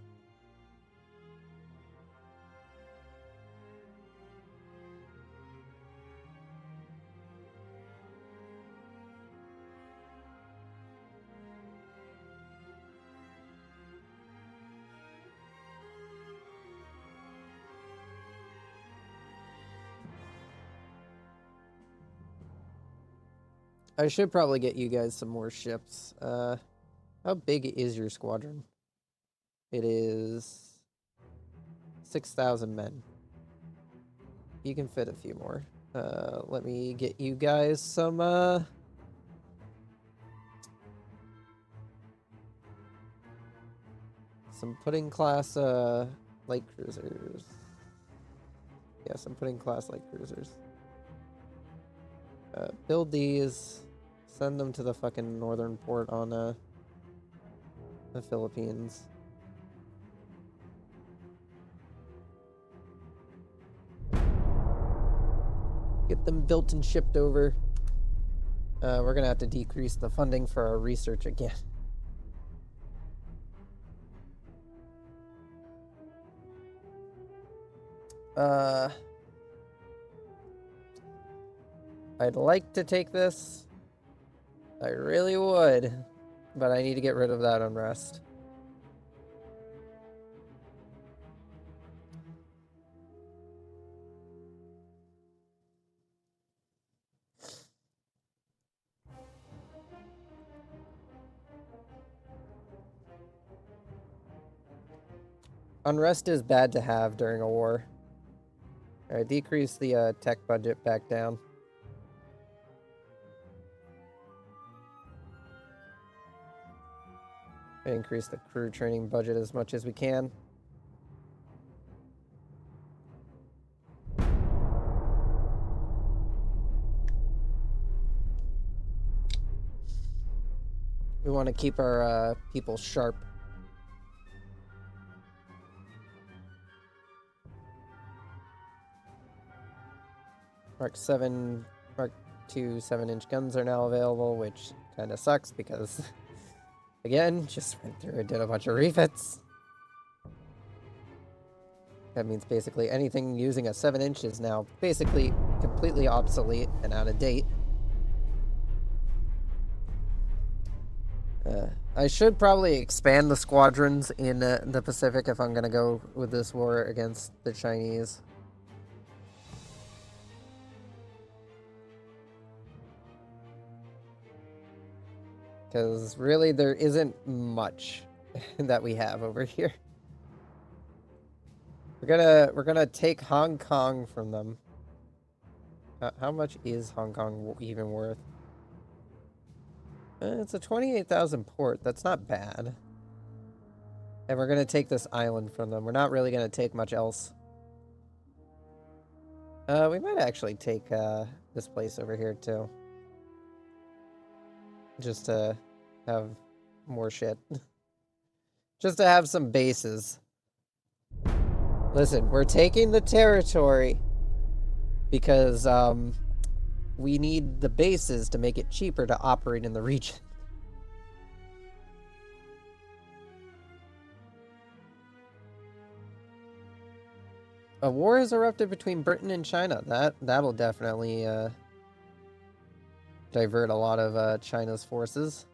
I should probably get you guys some more ships. How big is your squadron? It is 6,000 men. You can fit a few more. Let me get you guys some, some pudding class, light cruisers. Yeah, some pudding class light cruisers. Build these, send them to the fucking northern port on the Philippines. Get them built and shipped over. We're gonna have to decrease the funding for our research again. I'd like to take this. I really would, but I need to get rid of that unrest. Unrest is bad to have during a war. Alright, decrease the tech budget back down. Increase the crew training budget as much as we can. We want to keep our people sharp. Mark 7, Mark 2 7-inch guns are now available, which kind of sucks because, again, just went through and did a bunch of refits. That means basically anything using a 7-inch is now basically completely obsolete and out of date. I should probably expand the squadrons in the Pacific if I'm going to go with this war against the Chinese. Because really there isn't much that we have over here. We're gonna take Hong Kong from them. How much is Hong Kong even worth? It's a 28,000 port. That's not bad. And we're gonna take this island from them. We're not really gonna take much else. We might actually take this place over here too. Just to have more shit. Just to have some bases. Listen, we're taking the territory because we need the bases to make it cheaper to operate in the region. A war has erupted between Britain and China. That'll definitely divert a lot of China's forces.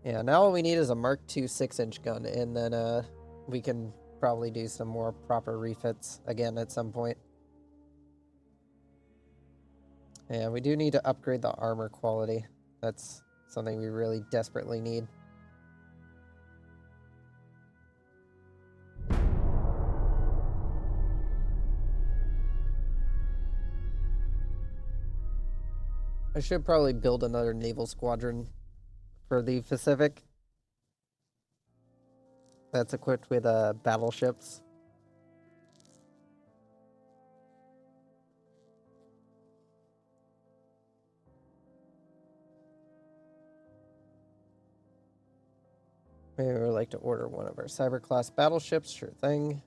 Yeah, now all we need is a Mark II 6-inch gun, and then we can probably do some more proper refits again at some point. Yeah, we do need to upgrade the armor quality. That's something we really desperately need. I should probably build another naval squadron for the Pacific. That's equipped with battleships. Maybe we would like to order one of our cyber-class battleships. Sure thing.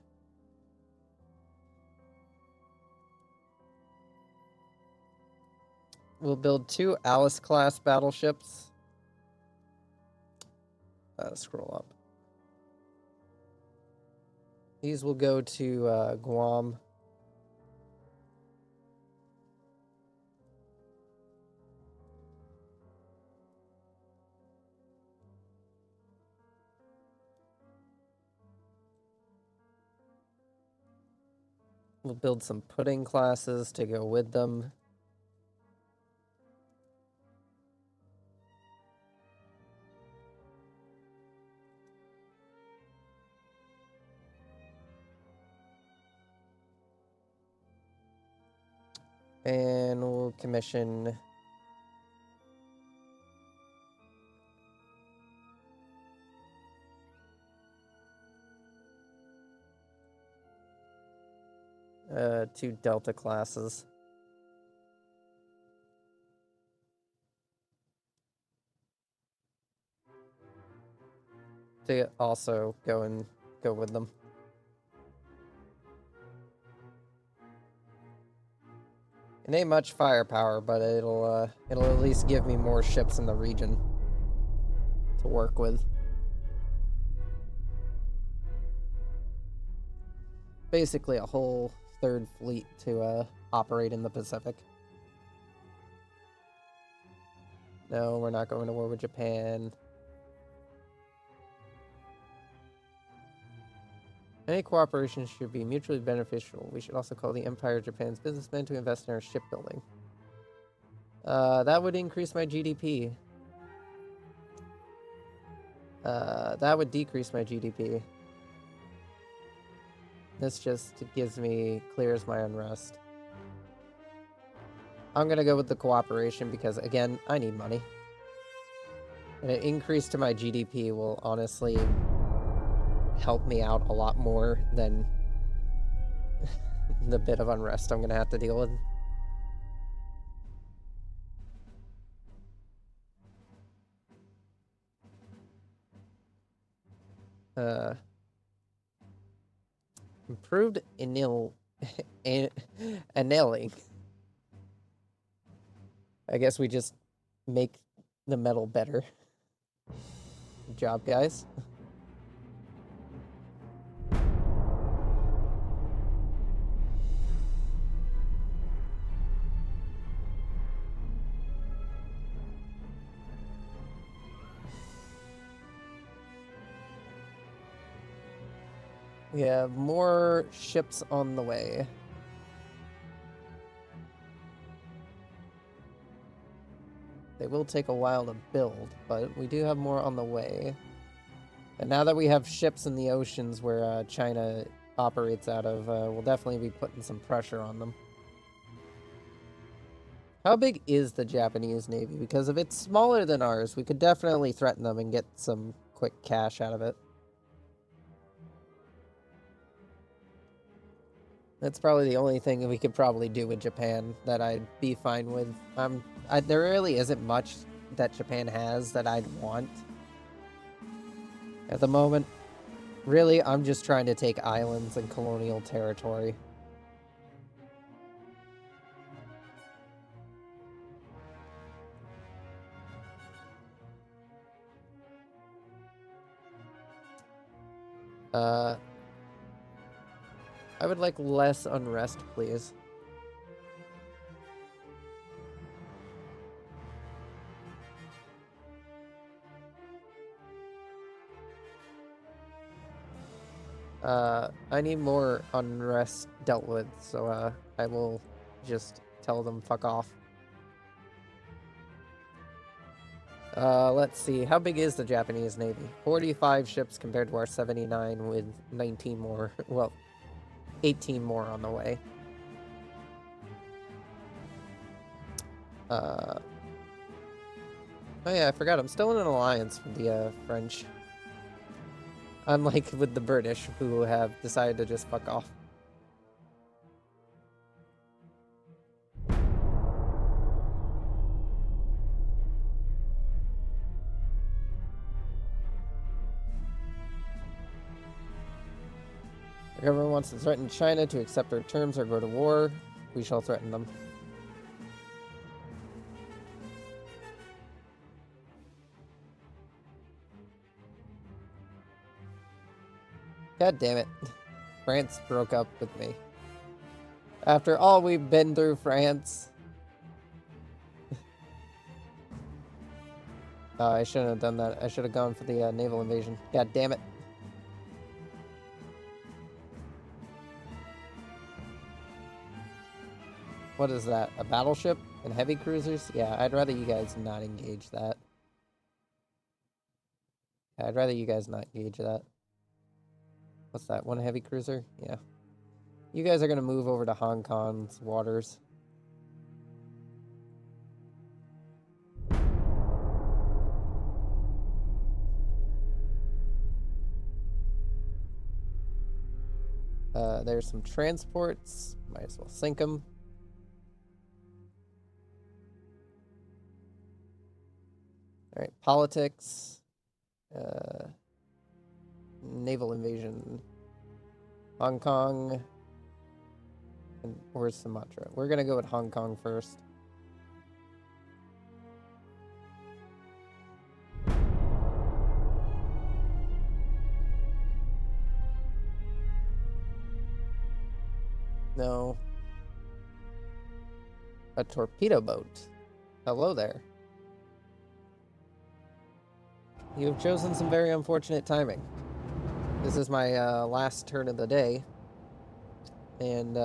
We'll build 2 Alice-class battleships. Scroll up. These will go to Guam. We'll build some pudding classes to go with them. And we'll commission two Delta classes. to also go with them. It ain't much firepower, but it'll at least give me more ships in the region to work with. Basically a whole third fleet to operate in the Pacific. No, we're not going to war with Japan. Any cooperation should be mutually beneficial. We should also call the Empire of Japan's businessmen to invest in our shipbuilding. That would increase my GDP. That would decrease my GDP. This just clears my unrest. I'm gonna go with the cooperation because, again, I need money. And an increase to my GDP will honestly help me out a lot more than the bit of unrest I'm gonna have to deal with. Improved annealing. I guess we just make the metal better. Good job, guys. We have more ships on the way. They will take a while to build, but we do have more on the way. And now that we have ships in the oceans where China operates out of, we'll definitely be putting some pressure on them. How big is the Japanese Navy? Because if it's smaller than ours, we could definitely threaten them and get some quick cash out of it. That's probably the only thing that we could probably do with Japan that I'd be fine with. There really isn't much that Japan has that I'd want at the moment. Really, I'm just trying to take islands and colonial territory. I would like less unrest, please. I need more unrest dealt with, so, I will just tell them fuck off. Let's see. How big is the Japanese Navy? 45 ships compared to our 79 with 19 more. Well, 18 more on the way. Oh yeah, I forgot. I'm still in an alliance with the French. Unlike with the British, who have decided to just fuck off. The government wants to threaten China to accept our terms or go to war. We shall threaten them. God damn it. France broke up with me. After all we've been through, France. I shouldn't have done that. I should have gone for the naval invasion. God damn it. What is that? A battleship and heavy cruisers? Yeah, I'd rather you guys not engage that. Yeah, I'd rather you guys not engage that. What's that? One heavy cruiser? Yeah. You guys are going to move over to Hong Kong's waters. There's some transports. Might as well sink them. All right, politics. naval invasion. Hong Kong. And where's Sumatra? We're gonna go with Hong Kong first. No. A torpedo boat. Hello there. You have chosen some very unfortunate timing. This is my last turn of the day. And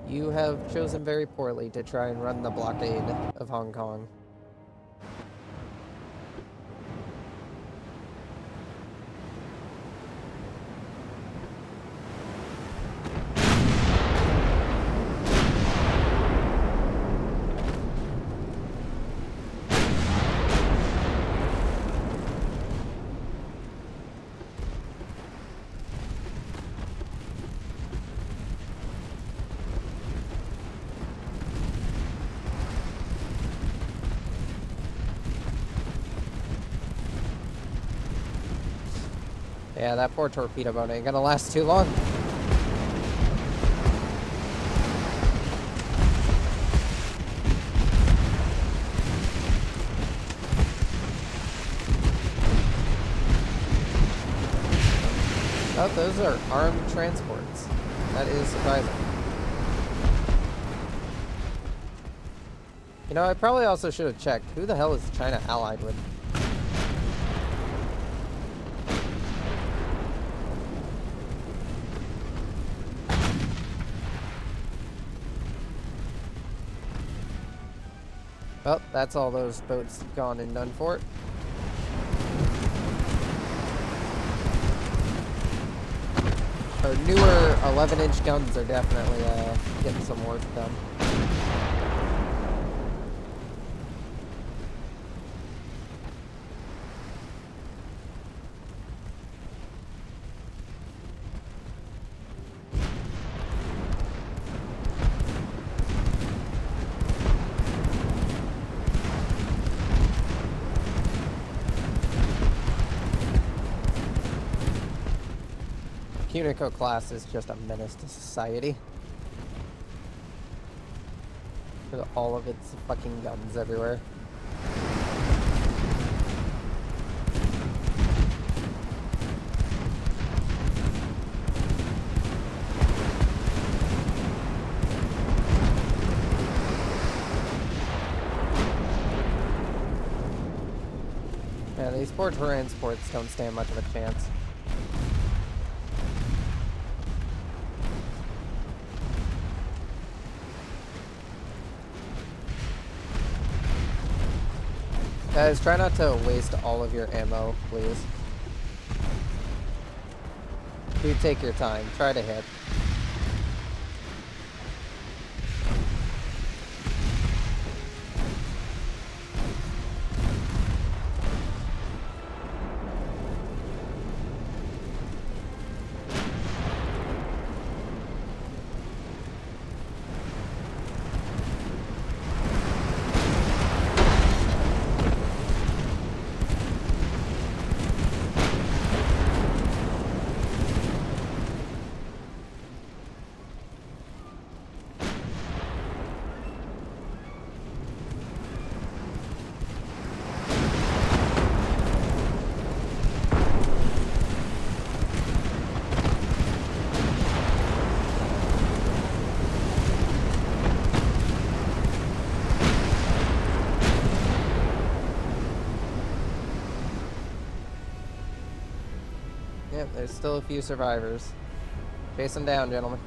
you have chosen very poorly to try and run the blockade of Hong Kong. Yeah, that poor torpedo boat ain't gonna last too long. Oh, those are armed transports. That is surprising. You know, I probably also should have checked. Who the hell is China allied with? Well, that's all those boats gone and done for. Our newer 11-inch guns are definitely getting some work done. Unico class is just a menace to society. With all of its fucking guns everywhere. Yeah, these poor transports don't stand much of a chance. Guys, try not to waste all of your ammo, please. Do take your time. Try to hit. Yep, there's still a few survivors. Chase them down, gentlemen.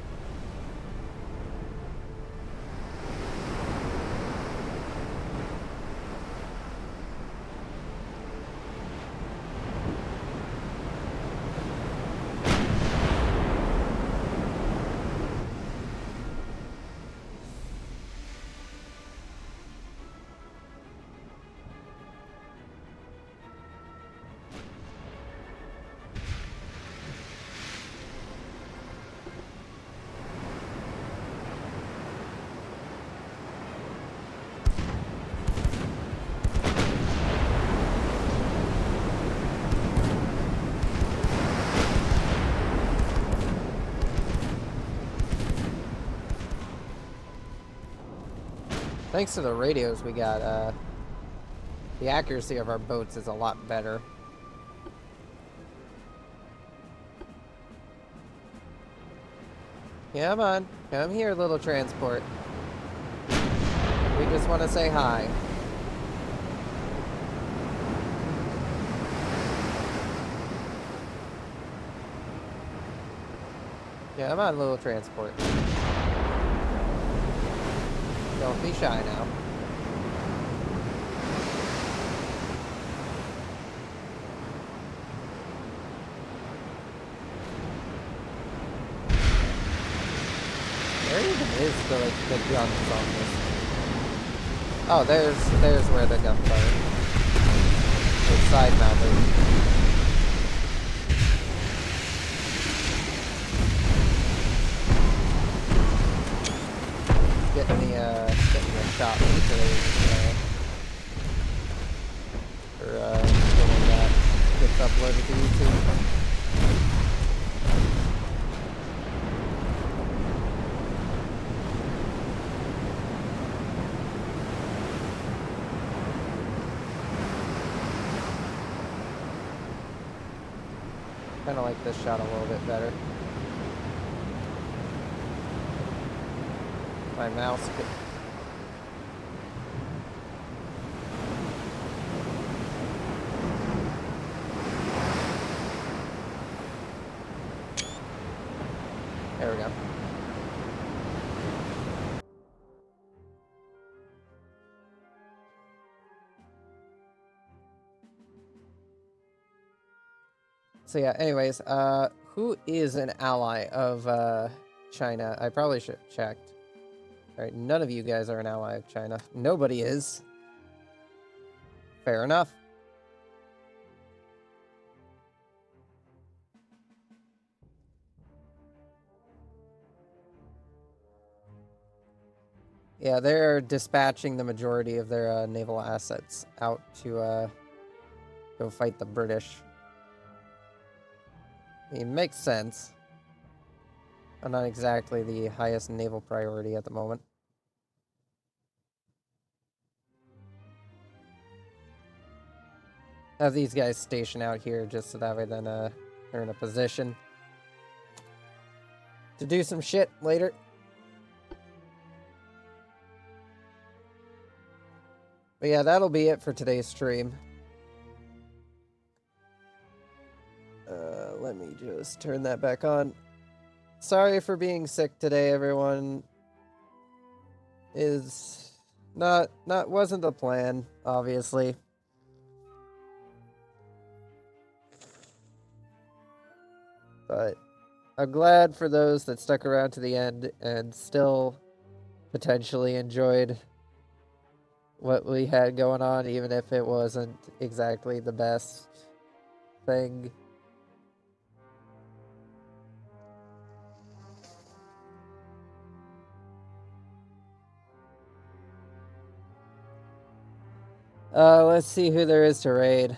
Thanks to the radios we got, the accuracy of our boats is a lot better. Come on, come here, little transport. We just want to say hi. Come on, little transport. Don't be shy now. Where even is the guns on this? Oh, there's where the guns are. It's side mounted. Getting me a shot for when that gets uploaded to YouTube. Kind of like this shot a little bit better. My mouse could... There we go. So yeah, anyways, who is an ally of China? I probably should have checked. Alright, none of you guys are an ally of China. Nobody is. Fair enough. Yeah, they're dispatching the majority of their naval assets out to go fight the British. It makes sense. I'm not exactly the highest naval priority at the moment. Have these guys stationed out here just so that way then they're in a position to do some shit later. But yeah, that'll be it for today's stream. Let me just turn that back on. Sorry for being sick today, everyone. Wasn't the plan, obviously. But I'm glad for those that stuck around to the end and still potentially enjoyed what we had going on, even if it wasn't exactly the best thing. Let's see who there is to raid.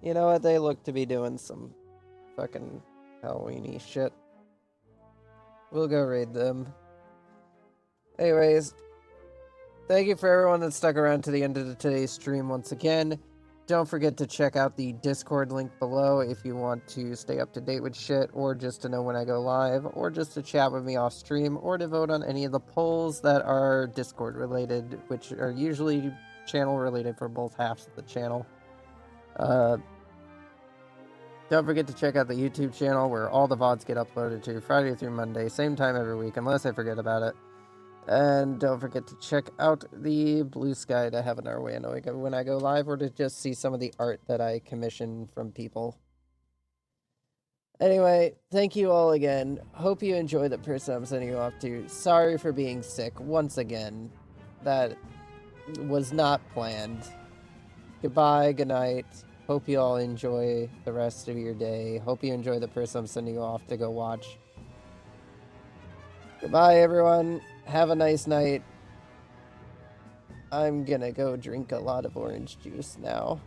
You know what? They look to be doing some fucking Halloween-y shit. We'll go raid them. Anyways, thank you for everyone that stuck around to the end of today's stream once again. Don't forget to check out the Discord link below if you want to stay up to date with shit, or just to know when I go live, or just to chat with me off stream, or to vote on any of the polls that are Discord related, which are usually channel related for both halves of the channel. Don't forget to check out the YouTube channel where all the VODs get uploaded to Friday through Monday, same time every week, unless I forget about it. And don't forget to check out the Blue Sky to have an hour way when I go live, or to just see some of the art that I commission from people. Anyway, thank you all again. Hope you enjoy the person I'm sending you off to. Sorry for being sick once again. That was not planned. Goodbye, good night. Hope you all enjoy the rest of your day. Hope you enjoy the person I'm sending you off to go watch. Goodbye, everyone. Have a nice night. I'm gonna go drink a lot of orange juice now.